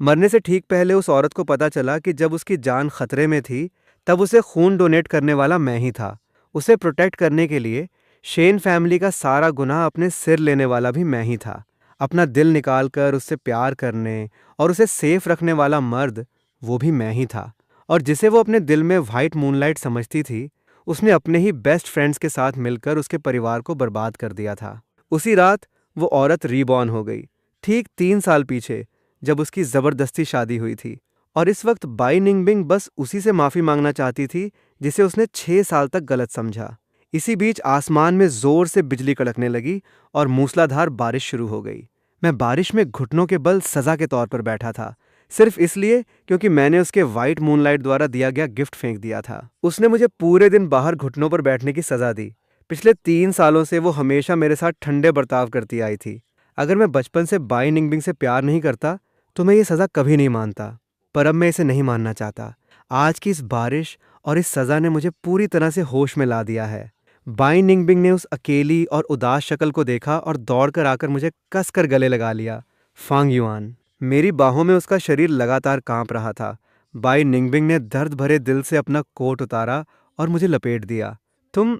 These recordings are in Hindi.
मरने से ठीक पहले उस औरत को पता चला कि जब उसकी जान खतरे में थी, तब उसे खून डोनेट करने वाला मैं ही था। उसे प्रोटेक्ट करने के लिए शेन फैमिली का सारा गुनाह अपने सिर लेने वाला भी मैं ही था। अपना दिल निकाल कर उससे प्यार करने और उसे सेफ रखने वाला मर्द, वो भी मैं ही था। और जिसे वो अपने दिल में वाइट मूनलाइट समझती थी, उसने अपने ही बेस्ट फ्रेंड्स के साथ मिलकर उसके परिवार को बर्बाद कर दिया था। उसी रात वो औरत रीबॉर्न हो गई, ठीक 3 साल पीछे, जब उसकी ज़बरदस्ती शादी हुई थी। और इस वक्त बाई निंगबिंग बस उसी से माफ़ी मांगना चाहती थी जिसे उसने 6 साल तक गलत समझा। इसी बीच आसमान में जोर से बिजली कड़कने लगी और मूसलाधार बारिश शुरू हो गई। मैं बारिश में घुटनों के बल सजा के तौर पर बैठा था, सिर्फ इसलिए क्योंकि मैंने उसके वाइट मूनलाइट द्वारा दिया गया गिफ्ट फेंक दिया था। उसने मुझे पूरे दिन बाहर घुटनों पर बैठने की सजा दी। पिछले 3 सालों से वो हमेशा मेरे साथ ठंडे बर्ताव करती आई थी। अगर मैं बचपन से बाई निंगबिंग से प्यार नहीं करता तो मैं ये सज़ा कभी नहीं मानता, पर अब मैं इसे नहीं मानना चाहता। आज की इस बारिश और इस सज़ा ने मुझे पूरी तरह से होश में ला दिया है। बाई निंगबिंग ने उस अकेली और उदास शक्ल को देखा और दौड़कर आकर मुझे कसकर गले लगा लिया। फांग युआन। मेरी बाहों में उसका शरीर लगातार कांप रहा था। बाई निंगबिंग ने दर्द भरे दिल से अपना कोट उतारा और मुझे लपेट दिया। तुम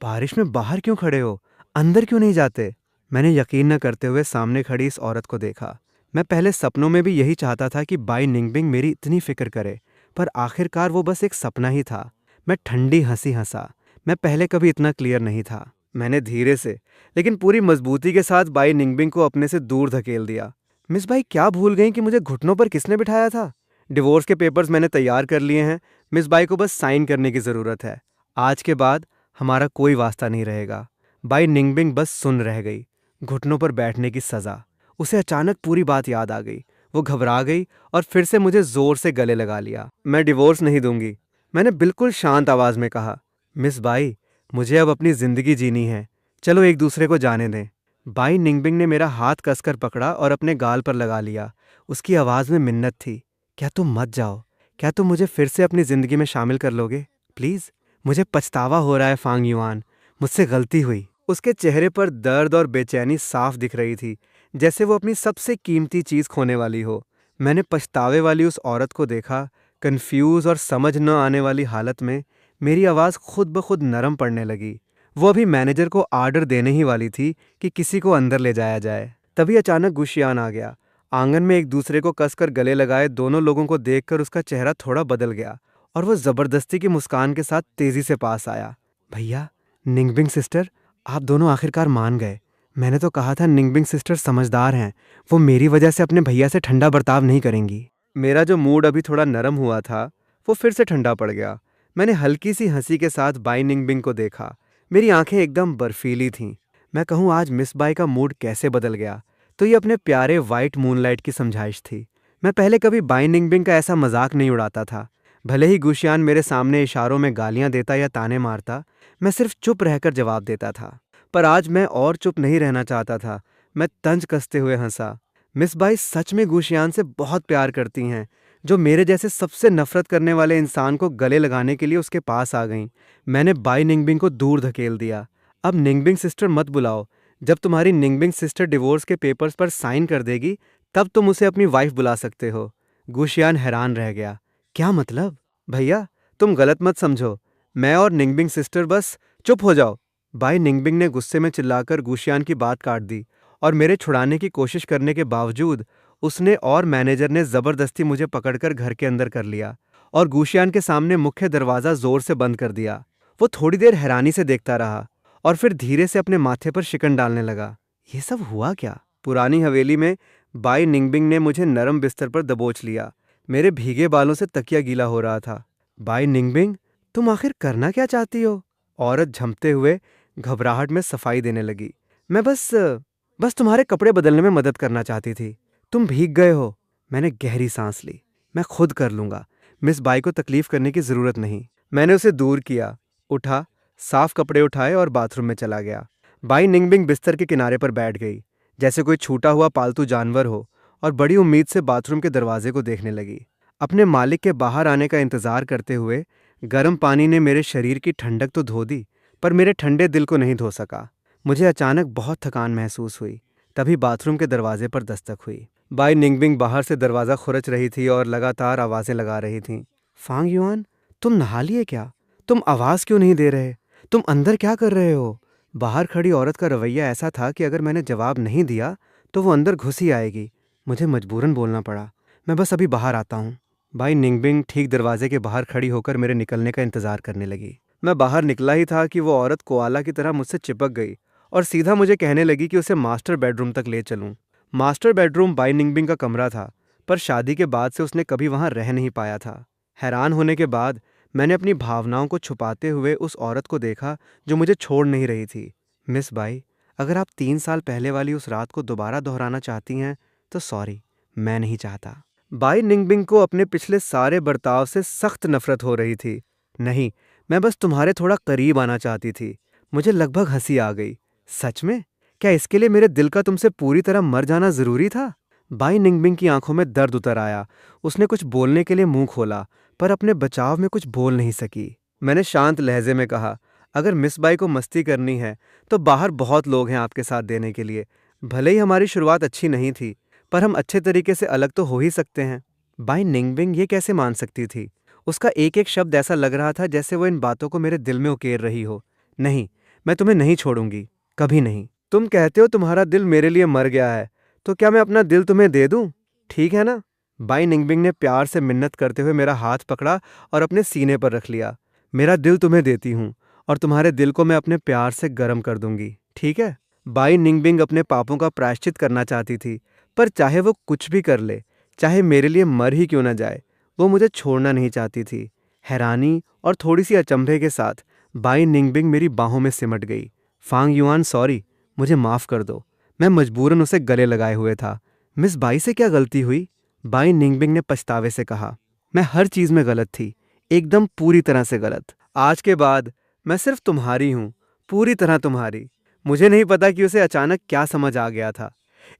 बारिश में बाहर क्यों खड़े हो? अंदर क्यों नहीं जाते? मैंने यकीन न करते हुए सामने खड़ी इस औरत को देखा। मैं पहले सपनों में भी यही चाहता था कि बाई निंगबिंग मेरी इतनी फिक्र करे, पर आखिरकार वो बस एक सपना ही था। मैं ठंडी हंसी हंसा। मैं पहले कभी इतना क्लियर नहीं था। मैंने धीरे से लेकिन पूरी मजबूती के साथ बाई निंगबिंग को अपने से दूर धकेल दिया। मिस बाई क्या भूल गई कि मुझे घुटनों पर किसने बिठाया था? डिवोर्स के पेपर्स मैंने तैयार कर लिए हैं। मिस बाई को बस साइन करने की ज़रूरत है। आज के बाद हमारा कोई वास्ता नहीं रहेगा। बाई निंगबिंग बस सुन रह गई। घुटनों पर बैठने की सज़ा। उसे अचानक पूरी बात याद आ गई। वो घबरा गई और फिर से मुझे जोर से गले लगा लिया। मैं डिवोर्स नहीं दूंगी, मैंने बिल्कुल शांत आवाज़ में कहा। मिस बाई, मुझे अब अपनी ज़िंदगी जीनी है। चलो एक दूसरे को जाने दें। बाई निंगबिंग ने मेरा हाथ कसकर पकड़ा और अपने गाल पर लगा लिया। उसकी आवाज़ में मिन्नत थी। क्या तुम मत जाओ? क्या तुम मुझे फिर से अपनी ज़िंदगी में शामिल कर लोगे? प्लीज़। मुझे पछतावा हो रहा है फांग युआन। मुझसे गलती हुई। उसके चेहरे पर दर्द और बेचैनी साफ दिख रही थी, जैसे वो अपनी सबसे कीमती चीज़ खोने वाली हो। मैंने पछतावे वाली उस औरत को देखा। कंफ्यूज और समझ न आने वाली हालत में मेरी आवाज़ खुद ब खुद नरम पड़ने लगी। वो अभी मैनेजर को आर्डर देने ही वाली थी कि किसी को अंदर ले जाया जाए। तभी अचानक गुशियान आ गया। आंगन में एक दूसरे को कसकर गले लगाए दोनों लोगों को देखकर उसका चेहरा थोड़ा बदल गया और वो ज़बरदस्ती की मुस्कान के साथ तेज़ी से पास आया। भैया, निंगबिंग सिस्टर, आप दोनों आखिरकार मान गए। मैंने तो कहा था निंगबिंग सिस्टर समझदार हैं, वो मेरी वजह से अपने भैया से ठंडा बर्ताव नहीं करेंगी। मेरा जो मूड अभी थोड़ा नरम हुआ था, वो फिर से ठंडा पड़ गया। मैंने हल्की सी हंसी के साथ बाई निंगबिंग को देखा। मेरी आंखें एकदम बर्फीली थीं। मैं कहूँ आज मिस बाई का मूड कैसे बदल गया, तो ये अपने प्यारे वाइट मूनलाइट की समझाइश थी। मैं पहले कभी बाई निंगबिंग का ऐसा मजाक नहीं उड़ाता था। भले ही गुशियान मेरे सामने इशारों में गालियां देता या ताने मारता, मैं सिर्फ चुप रहकर जवाब देता था। पर आज मैं और चुप नहीं रहना चाहता था। मैं तंज कसते हुए हंसा। मिस बाई सच में गुशियान से बहुत प्यार करती हैं, जो मेरे जैसे सबसे नफरत करने वाले इंसान को गले लगाने के लिए उसके पास आ गईं। मैंने बाई निंगबिंग को दूर धकेल दिया। अब निंगबिंग सिस्टर मत बुलाओ। जब तुम्हारी निंगबिंग सिस्टर डिवोर्स के पेपर्स पर साइन कर देगी, तब तुम उसे अपनी वाइफ बुला सकते हो। गुशियान हैरान रह गया। क्या मतलब? भैया, तुम गलत मत समझो। मैं और निंगबिंग सिस्टर बस। चुप हो जाओ। बाई निंगबिंग ने गुस्से में चिल्लाकर गुशियान की बात काट दी और मेरे छुड़ाने की कोशिश करने के बावजूद उसने और मैनेजर ने ज़बरदस्ती मुझे पकड़कर घर के अंदर कर लिया और गुशियान के सामने मुख्य दरवाज़ा ज़ोर से बंद कर दिया। वो थोड़ी देर हैरानी से देखता रहा और फिर धीरे से अपने माथे पर शिकन डालने लगा। ये सब हुआ क्या? पुरानी हवेली में बाई निंगबिंग ने मुझे नरम बिस्तर पर दबोच लिया। मेरे भीगे बालों से तकिया गीला हो रहा था। बाई निंगबिंग, तुम आखिर करना क्या चाहती हो? औरत झंपते हुए घबराहट में सफाई देने लगी। मैं बस तुम्हारे कपड़े बदलने में मदद करना चाहती थी। तुम भीग गए हो। मैंने गहरी सांस ली। मैं खुद कर लूंगा। मिस बाई को तकलीफ करने की जरूरत नहीं। मैंने उसे दूर किया, उठा, साफ कपड़े उठाए और बाथरूम में चला गया। बाई निंगबिंग बिस्तर के किनारे पर बैठ गई, जैसे कोई छूटा हुआ पालतू जानवर हो, और बड़ी उम्मीद से बाथरूम के दरवाजे को देखने लगी। अपने मालिक के बाहर आने का इंतजार करते हुए गर्म पानी ने मेरे शरीर की ठंडक तो धो दी, पर मेरे ठंडे दिल को नहीं धो सका। मुझे अचानक बहुत थकान महसूस हुई। तभी बाथरूम के दरवाजे पर दस्तक हुई। बाई निंगबिंग बाहर से दरवाज़ा खुरच रही थी और लगातार आवाज़ें लगा रही थी। फांग युआन, तुम नहा लिए क्या? तुम आवाज़ क्यों नहीं दे रहे? तुम अंदर क्या कर रहे हो? बाहर खड़ी औरत का रवैया ऐसा था कि अगर मैंने जवाब नहीं दिया तो वो अंदर घुस ही आएगी। मुझे मजबूरन बोलना पड़ा, मैं बस अभी बाहर आता हूँ। बाई निंगबिंग ठीक दरवाजे के बाहर खड़ी होकर मेरे निकलने का इंतज़ार करने लगी। मैं बाहर निकला ही था कि वो औरत कोआला की तरह मुझसे चिपक गई और सीधा मुझे कहने लगी कि उसे मास्टर बेडरूम तक ले चलूं। मास्टर बेडरूम बाई निंगबिंग का कमरा था, पर शादी के बाद से उसने कभी वहां रह नहीं पाया था। हैरान होने के बाद मैंने अपनी भावनाओं को छुपाते हुए उस औरत को देखा जो मुझे छोड़ नहीं रही थी। मिस बाई, अगर आप 3 साल पहले वाली उस रात को दोबारा दोहराना चाहती हैं तो सॉरी, मैं नहीं चाहता। बाई निंगबिंग को अपने पिछले सारे बर्ताव से सख्त नफरत हो रही थी। नहीं, मैं बस तुम्हारे थोड़ा करीब आना चाहती थी। मुझे लगभग हंसी आ गई। सच में? क्या इसके लिए मेरे दिल का तुमसे पूरी तरह मर जाना जरूरी था? बाई निंगबिंग की आंखों में दर्द उतर आया। उसने कुछ बोलने के लिए मुंह खोला, पर अपने बचाव में कुछ बोल नहीं सकी। मैंने शांत लहजे में कहा, अगर मिस बाई को मस्ती करनी है तो बाहर बहुत लोग हैं आपके साथ देने के लिए। भले ही हमारी शुरुआत अच्छी नहीं थी, पर हम अच्छे तरीके से अलग तो हो ही सकते हैं। बाई निंगबिंग ये कैसे मान सकती थी? उसका एक एक शब्द ऐसा लग रहा था जैसे वो इन बातों को मेरे दिल में उकेर रही हो। नहीं, मैं तुम्हें नहीं छोड़ूंगी, कभी नहीं। तुम कहते हो तुम्हारा दिल मेरे लिए मर गया है, तो क्या मैं अपना दिल तुम्हें दे दूं? ठीक है ना? बाई निंगबिंग ने प्यार से मिन्नत करते हुए मेरा हाथ पकड़ा और अपने सीने पर रख लिया। मेरा दिल तुम्हें देती हूँ और तुम्हारे दिल को मैं अपने प्यार से गर्म कर दूंगी, ठीक है? बाई निंगबिंग अपने पापों का प्रायश्चित करना चाहती थी, पर चाहे वो कुछ भी कर ले, चाहे मेरे लिए मर ही क्यों न जाए, वो मुझे छोड़ना नहीं चाहती थी। हैरानी और थोड़ी सी अचंभे के साथ बाई निंगबिंग मेरी बाहों में सिमट गई। फांग युआन, सॉरी, मुझे माफ़ कर दो। मैं मजबूरन उसे गले लगाए हुए था। मिस बाई से क्या गलती हुई? बाई निंगबिंग ने पछतावे से कहा, मैं हर चीज़ में गलत थी, एकदम पूरी तरह से गलत। आज के बाद मैं सिर्फ तुम्हारी हूँ, पूरी तरह तुम्हारी। मुझे नहीं पता कि उसे अचानक क्या समझ आ गया था।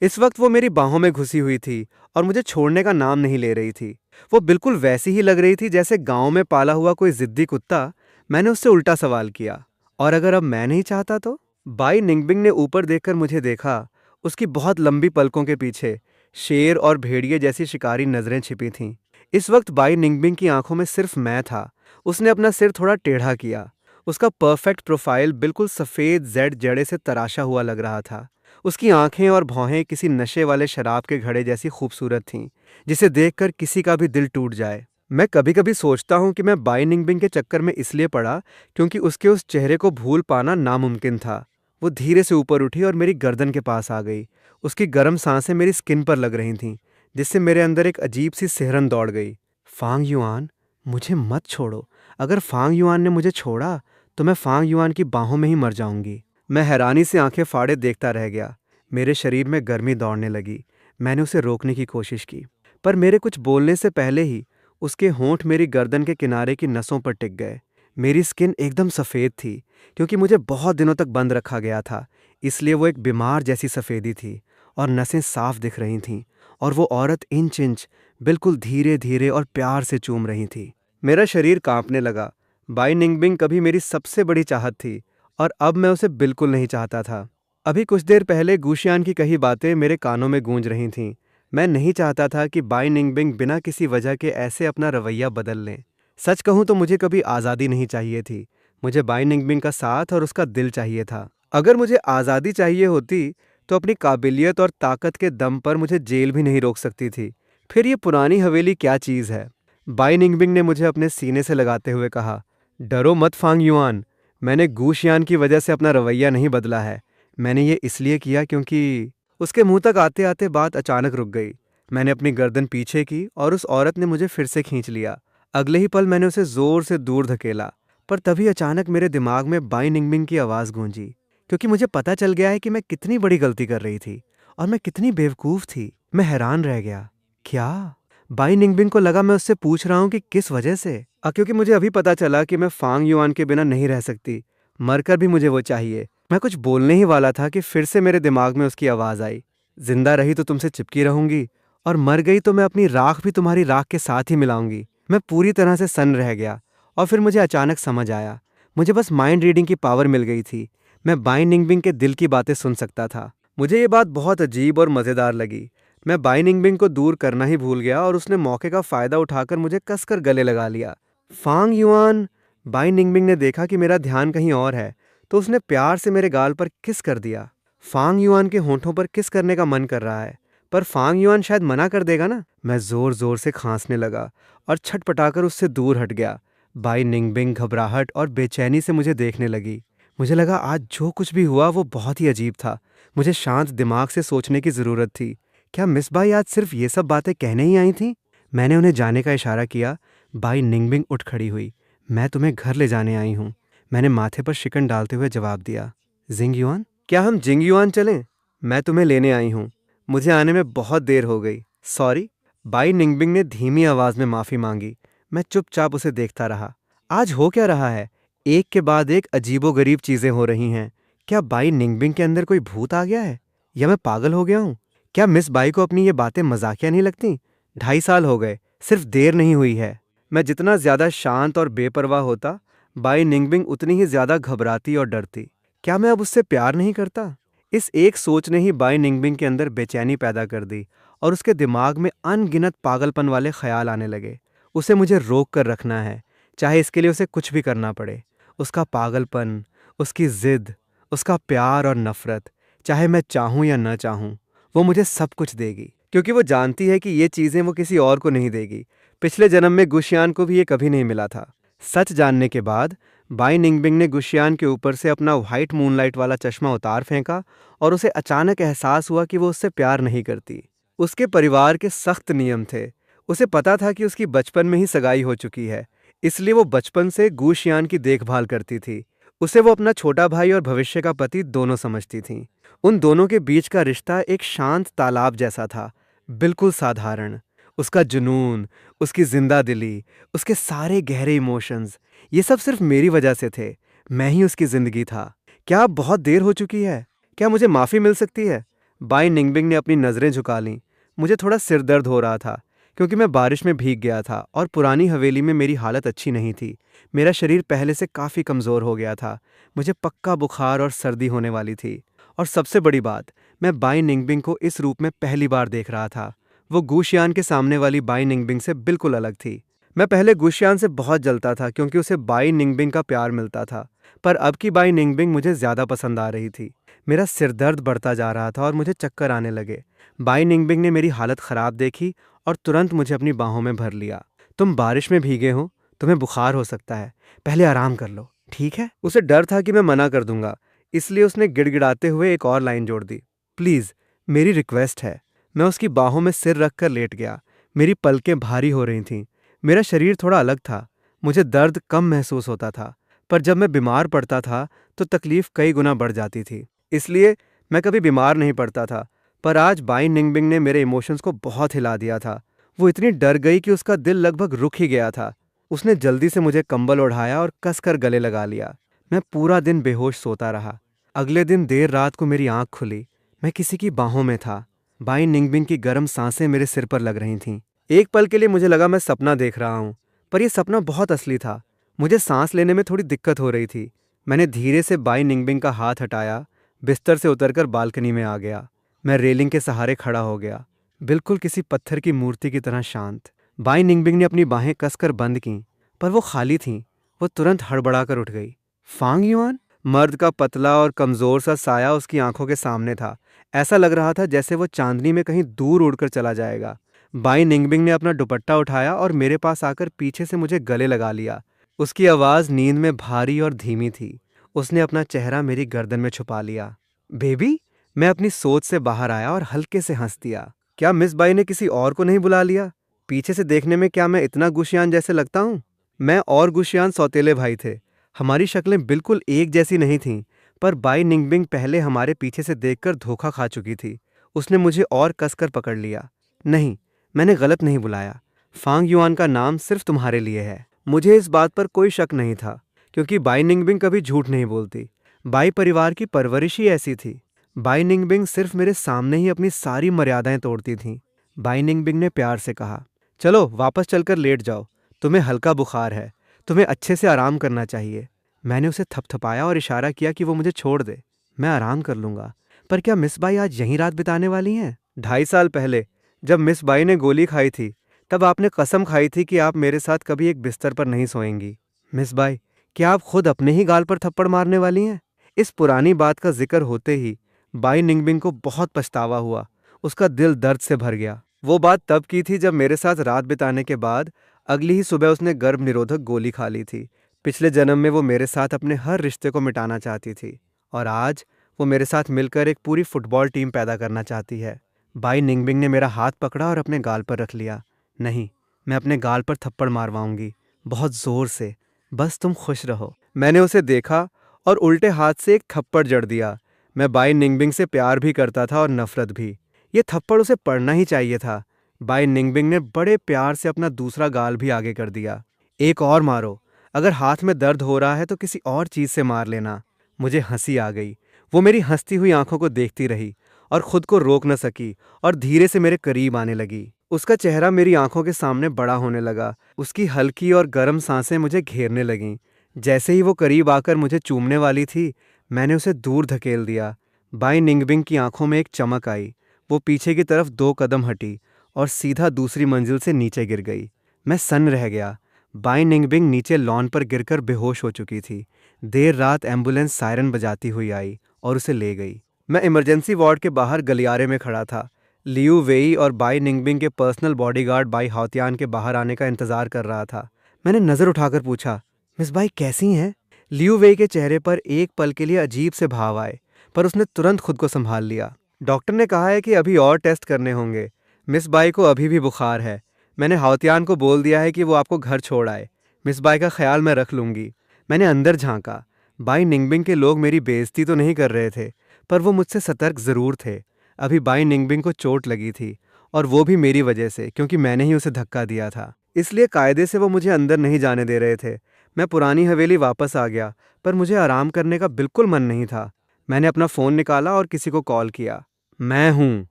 इस वक्त वो मेरी बाहों में घुसी हुई थी और मुझे छोड़ने का नाम नहीं ले रही थी। वो बिल्कुल वैसी ही लग रही थी जैसे गांव में पाला हुआ कोई जिद्दी कुत्ता। मैंने उससे उल्टा सवाल किया, और अगर अब मैं नहीं चाहता तो? बाई निंगबिंग ने ऊपर देखकर मुझे देखा। उसकी बहुत लंबी पलकों के पीछे शेर और भेड़िए जैसी शिकारी नजरें छिपी थीं। इस वक्त बाई निंगबिंग की आंखों में सिर्फ मैं था। उसने अपना सिर थोड़ा टेढ़ा किया। उसका परफेक्ट प्रोफाइल बिल्कुल सफ़ेद जेड जड़े से तराशा हुआ लग रहा था। उसकी आंखें और भौहें किसी नशे वाले शराब के घड़े जैसी खूबसूरत थीं, जिसे देखकर किसी का भी दिल टूट जाए। मैं कभी कभी सोचता हूँ कि मैं बाई निंगबिंग के चक्कर में इसलिए पड़ा क्योंकि उसके उस चेहरे को भूल पाना नामुमकिन था। वो धीरे से ऊपर उठी और मेरी गर्दन के पास आ गई। उसकी गर्म सांसें मेरी स्किन पर लग रही थीं, जिससे मेरे अंदर एक अजीब सी सिहरन दौड़ गई। फांग युआन, मुझे मत छोड़ो। अगर फांग युआन ने मुझे छोड़ा तो मैं फांग युआन की बाहों में ही मर जाऊंगी। मैं हैरानी से आंखें फाड़े देखता रह गया। मेरे शरीर में गर्मी दौड़ने लगी। मैंने उसे रोकने की कोशिश की, पर मेरे कुछ बोलने से पहले ही उसके होंठ मेरी गर्दन के किनारे की नसों पर टिक गए। मेरी स्किन एकदम सफ़ेद थी, क्योंकि मुझे बहुत दिनों तक बंद रखा गया था, इसलिए वो एक बीमार जैसी सफ़ेदी थी और नसें साफ दिख रही थीं। और वो औरत इंच इंच बिल्कुल धीरे धीरे और प्यार से चूम रही थी। मेरा शरीर कांपने लगा। बाई निंगबिंग कभी मेरी सबसे बड़ी चाहत थी, और अब मैं उसे बिल्कुल नहीं चाहता था। अभी कुछ देर पहले गुशियान की कही बातें मेरे कानों में गूंज रही थीं। मैं नहीं चाहता था कि बाई निंगबिंग बिना किसी वजह के ऐसे अपना रवैया बदल लें। सच कहूँ तो मुझे कभी आज़ादी नहीं चाहिए थी। मुझे बाई निंगबिंग का साथ और उसका दिल चाहिए था। अगर मुझे आज़ादी चाहिए होती तो अपनी काबिलियत और ताकत के दम पर मुझे जेल भी नहीं रोक सकती थी। फिर ये पुरानी हवेली क्या चीज़ है? बाई निंगबिंग ने मुझे अपने सीने से लगाते हुए कहा, डरो मत फांग युआन। मैंने गूशियान की वजह से अपना रवैया नहीं बदला है। मैंने ये इसलिए किया क्योंकि... उसके मुंह तक आते आते बात अचानक रुक गई। मैंने अपनी गर्दन पीछे की और उस औरत ने मुझे फिर से खींच लिया। अगले ही पल मैंने उसे जोर से दूर धकेला, पर तभी अचानक मेरे दिमाग में बाई निंगबिंग की आवाज़ गूंजी, क्योंकि मुझे पता चल गया है कि मैं कितनी बड़ी गलती कर रही थी और मैं कितनी बेवकूफ़ थी। मैं हैरान रह गया। क्या? बाई निंगबिंग को लगा मैं उससे पूछ रहा हूँ कि किस वजह से। क्योंकि मुझे अभी पता चला कि मैं फांग युआन के बिना नहीं रह सकती। मरकर भी मुझे वो चाहिए। मैं कुछ बोलने ही वाला था कि फिर से मेरे दिमाग में उसकी आवाज़ आई, जिंदा रही तो तुमसे चिपकी रहूंगी, और मर गई तो मैं अपनी राख भी तुम्हारी राख के साथ ही मिलाऊंगी। मैं पूरी तरह से सन्न रह गया और फिर मुझे अचानक समझ आया। मुझे बस माइंड रीडिंग की पावर मिल गई थी। मैं बाई निंगबिंग के दिल की बातें सुन सकता था। मुझे ये बात बहुत अजीब और मज़ेदार लगी। मैं बाई निंगबिंग को दूर करना ही भूल गया और उसने मौके का फ़ायदा उठाकर मुझे कसकर गले लगा लिया। फांग युआन! बाई निंगबिंग ने देखा कि मेरा ध्यान कहीं और है, तो उसने प्यार से मेरे गाल पर किस कर दिया। फांग युआन के होंठों पर किस करने का मन कर रहा है, पर फांग युआन शायद मना कर देगा ना। मैं जोर जोर से खांसने लगा और छटपटाकर उससे दूर हट गया। बाई निंगबिंग घबराहट और बेचैनी से मुझे देखने लगी। मुझे लगा आज जो कुछ भी हुआ वो बहुत ही अजीब था। मुझे शांत दिमाग से सोचने की ज़रूरत थी। क्या मिस बाई आज सिर्फ ये सब बातें कहने ही आई थीं? मैंने उन्हें जाने का इशारा किया। बाई निंगबिंग उठ खड़ी हुई। मैं तुम्हें घर ले जाने आई हूँ, मैंने माथे पर शिकन डालते हुए जवाब दिया। जिंग युआन, क्या हम जिंग युआन चलें? मैं तुम्हें लेने आई हूँ, मुझे आने में बहुत देर हो गई, सॉरी। बाई निंगबिंग ने धीमी आवाज में माफी मांगी। मैं चुपचाप उसे देखता रहा। आज हो क्या रहा है? एक के बाद एक अजीबोगरीब चीजें हो रही हैं। क्या बाई निंगबिंग के अंदर कोई भूत आ गया है, या मैं पागल हो गया हूँ? क्या मिस बाई को अपनी ये बातें मजाकिया नहीं लगती? 2.5 साल हो गए, सिर्फ देर नहीं हुई है। मैं जितना ज्यादा शांत और बेपरवाह होता, बाई निंगबिंग उतनी ही ज्यादा घबराती और डरती। क्या मैं अब उससे प्यार नहीं करता? इस एक सोच ने ही बाई निंगबिंग के अंदर बेचैनी पैदा कर दी और उसके दिमाग में अनगिनत पागलपन वाले ख्याल आने लगे। उसे मुझे रोक कर रखना है, चाहे इसके लिए उसे कुछ भी करना पड़े। उसका पागलपन, उसकी जिद, उसका प्यार और नफरत, चाहे मैं चाहूं या न चाहूं, वो मुझे सब कुछ देगी, क्योंकि वो जानती है कि ये चीजें वो किसी और को नहीं देगी। पिछले जन्म में गुशियान को भी ये कभी नहीं मिला था। सच जानने के बाद बाई निंगबिंग ने गुशियान के ऊपर से अपना व्हाइट मूनलाइट वाला चश्मा उतार फेंका और उसे अचानक एहसास हुआ कि वो उससे प्यार नहीं करती। उसके परिवार के सख्त नियम थे। उसे पता था कि उसकी बचपन में ही सगाई हो चुकी है, इसलिए वो बचपन से गुशियान की देखभाल करती थी। उसे वो अपना छोटा भाई और भविष्य का पति दोनों समझती थी। उन दोनों के बीच का रिश्ता एक शांत तालाब जैसा था, बिल्कुल साधारण। उसका जुनून, उसकी जिंदा दिली, उसके सारे गहरे इमोशंस, ये सब सिर्फ मेरी वजह से थे। मैं ही उसकी जिंदगी था। क्या अब बहुत देर हो चुकी है? क्या मुझे माफ़ी मिल सकती है? बाई निंगबिंग ने अपनी नज़रें झुका लीं। मुझे थोड़ा सिर दर्द हो रहा था, क्योंकि मैं बारिश में भीग गया था और पुरानी हवेली में मेरी हालत अच्छी नहीं थी। मेरा शरीर पहले से काफ़ी कमज़ोर हो गया था। मुझे पक्का बुखार और सर्दी होने वाली थी। और सबसे बड़ी बात, मैं बाई निंगबिंग को इस रूप में पहली बार देख रहा था। वो गुशियान के सामने वाली बाई निंगबिंग से बिल्कुल अलग थी। मैं पहले गुशियान से बहुत जलता था, क्योंकि उसे बाई निंगबिंग का प्यार मिलता था, पर अब की बाई निंगबिंग मुझे ज़्यादा पसंद आ रही थी। मेरा सिर दर्द बढ़ता जा रहा था और मुझे चक्कर आने लगे। बाई निंगबिंग ने मेरी हालत ख़राब देखी और तुरंत मुझे अपनी बाहों में भर लिया। तुम बारिश में भीगे हो, तुम्हें बुखार हो सकता है, पहले आराम कर लो, ठीक है? उसे डर था कि मैं मना कर दूंगा, इसलिए उसने गिड़गिड़ाते हुए एक और लाइन जोड़ दी, प्लीज़, मेरी रिक्वेस्ट है। मैं उसकी बाहों में सिर रख कर लेट गया। मेरी पलकें भारी हो रही थीं। मेरा शरीर थोड़ा अलग था। मुझे दर्द कम महसूस होता था, पर जब मैं बीमार पड़ता था तो तकलीफ कई गुना बढ़ जाती थी। इसलिए मैं कभी बीमार नहीं पड़ता था, पर आज बाई निंगबिंग ने मेरे इमोशंस को बहुत हिला दिया था। वो इतनी डर गई कि उसका दिल लगभग रुक ही गया था। उसने जल्दी से मुझे कंबल ओढ़ाया और कसकर गले लगा लिया। मैं पूरा दिन बेहोश सोता रहा। अगले दिन देर रात को मेरी आंख खुली। मैं किसी की बाहों में था। बाई निंगबिंग की गर्म सांसें मेरे सिर पर लग रही थीं। एक पल के लिए मुझे लगा मैं सपना देख रहा हूँ, पर यह सपना बहुत असली था। मुझे सांस लेने में थोड़ी दिक्कत हो रही थी। मैंने धीरे से बाई निंगबिंग का हाथ हटाया, बिस्तर से उतरकर बालकनी में आ गया। मैं रेलिंग के सहारे खड़ा हो गया, बिल्कुल किसी पत्थर की मूर्ति की तरह शांत। बाई निंगबिंग ने अपनी बाहें कसकर बंद कीं, पर वो खाली थीं। वो तुरंत हड़बड़ाकर उठ गई। फांग युआन? मर्द का पतला और कमजोर सा साया उसकी आंखों के सामने था। ऐसा लग रहा था जैसे वो चांदनी में कहीं दूर उड़कर चला जाएगा। बाई निंगबिंग ने अपना दुपट्टा उठाया और मेरे पास आकर पीछे से मुझे गले लगा लिया। उसकी आवाज़ नींद में भारी और धीमी थी। उसने अपना चेहरा मेरी गर्दन में छुपा लिया। बेबी? मैं अपनी सोच से बाहर आया और हल्के से हंस दिया। क्या मिस बाई ने किसी और को नहीं बुला लिया? पीछे से देखने में क्या मैं इतना गुशियान जैसे लगता हूँ? मैं और गुशियान सौतेले भाई थे। हमारी शक्लें बिल्कुल एक जैसी नहीं थीं, पर बाई निंगबिंग पहले हमारे पीछे से देखकर धोखा खा चुकी थी। उसने मुझे और कसकर पकड़ लिया। नहीं, मैंने गलत नहीं बुलाया। फांग युआन का नाम सिर्फ तुम्हारे लिए है। मुझे इस बात पर कोई शक नहीं था, क्योंकि बाई निंगबिंग कभी झूठ नहीं बोलती। बाई परिवार की परवरिश ही ऐसी थी। बाई निंगबिंग सिर्फ मेरे सामने ही अपनी सारी मर्यादाएं तोड़ती थीं। बाई निंगबिंग ने प्यार से कहा, चलो वापस चलकर लेट जाओ, तुम्हें हल्का बुखार है, तुम्हें अच्छे से आराम करना चाहिए। मैंने उसे थपथपाया और इशारा किया कि वो मुझे छोड़ दे, मैं आराम कर लूंगा। पर क्या मिस बाई आज यहीं रात बिताने वाली हैं? 2.5 साल पहले जब मिस बाई ने गोली खाई थी, तब आपने कसम खाई थी कि आप मेरे साथ कभी एक बिस्तर पर नहीं सोएंगी। मिस बाई, क्या आप खुद अपने ही गाल पर थप्पड़ मारने वाली हैं? इस पुरानी बात का जिक्र होते ही बाई निंगबिंग को बहुत पछतावा हुआ। उसका दिल दर्द से भर गया। वो बात तब की थी जब मेरे साथ रात बिताने के बाद अगली ही सुबह उसने गर्भ निरोधक गोली खा ली थी। पिछले जन्म में वो मेरे साथ अपने हर रिश्ते को मिटाना चाहती थी, और आज वो मेरे साथ मिलकर एक पूरी फुटबॉल टीम पैदा करना चाहती है। बाई निंगबिंग ने मेरा हाथ पकड़ा और अपने गाल पर रख लिया। नहीं, मैं अपने गाल पर थप्पड़ मारवाऊंगी, बहुत जोर से। बस तुम खुश रहो। मैंने उसे देखा और उल्टे हाथ से एक थप्पड़ जड़ दिया। मैं बाई निंगबिंग से प्यार भी करता था और नफरत भी। ये थप्पड़ उसे पड़ना ही चाहिए था। बाई निंगबिंग ने बड़े प्यार से अपना दूसरा गाल भी आगे कर दिया। एक और मारो। अगर हाथ में दर्द हो रहा है तो किसी और चीज से मार लेना। मुझे हंसी आ गई। वो मेरी हंसती हुई आंखों को देखती रही और खुद को रोक न सकी और धीरे से मेरे करीब आने लगी। उसका चेहरा मेरी आंखों के सामने बड़ा होने लगा। उसकी हल्की और गर्म सांसें मुझे घेरने लगीं। जैसे ही वो करीब आकर मुझे चूमने वाली थी, मैंने उसे दूर धकेल दिया। बाई निंगबिंग की आंखों में एक चमक आई। वो पीछे की तरफ 2 कदम हटी और सीधा दूसरी मंजिल से नीचे गिर गई। मैं सन्न रह गया। बाई निंगबिंग नीचे लॉन पर गिरकर बेहोश हो चुकी थी। देर रात एम्बुलेंस सायरन बजाती हुई आई और उसे ले गई। मैं इमरजेंसी वार्ड के बाहर गलियारे में खड़ा था। लियू वेई और बाई निंगबिंग के पर्सनल बॉडीगार्ड बाई हाउतियान के बाहर आने का इंतजार कर रहा था। मैंने नजर उठाकर पूछा, मिस बाई कैसी हैं? लियू वेई के चेहरे पर एक पल के लिए अजीब से भाव आए, पर उसने तुरंत खुद को संभाल लिया। डॉक्टर ने कहा है कि अभी और टेस्ट करने होंगे। मिस बाई को अभी भी बुखार है। मैंने हाउतियान को बोल दिया है कि वो आपको घर छोड़ आए। मिस बाई का ख्याल मैं रख लूंगी। मैंने अंदर झांका। बाई निंगबिंग के लोग मेरी बेइज्जती तो नहीं कर रहे थे, पर वो मुझसे सतर्क जरूर थे। अभी बाई निंगबिंग को चोट लगी थी, और वो भी मेरी वजह से, क्योंकि मैंने ही उसे धक्का दिया था। इसलिए कायदे से वो मुझे अंदर नहीं जाने दे रहे थे। मैं पुरानी हवेली वापस आ गया, पर मुझे आराम करने का बिल्कुल मन नहीं था। मैंने अपना फ़ोन निकाला और किसी को कॉल किया। मैं हूँ।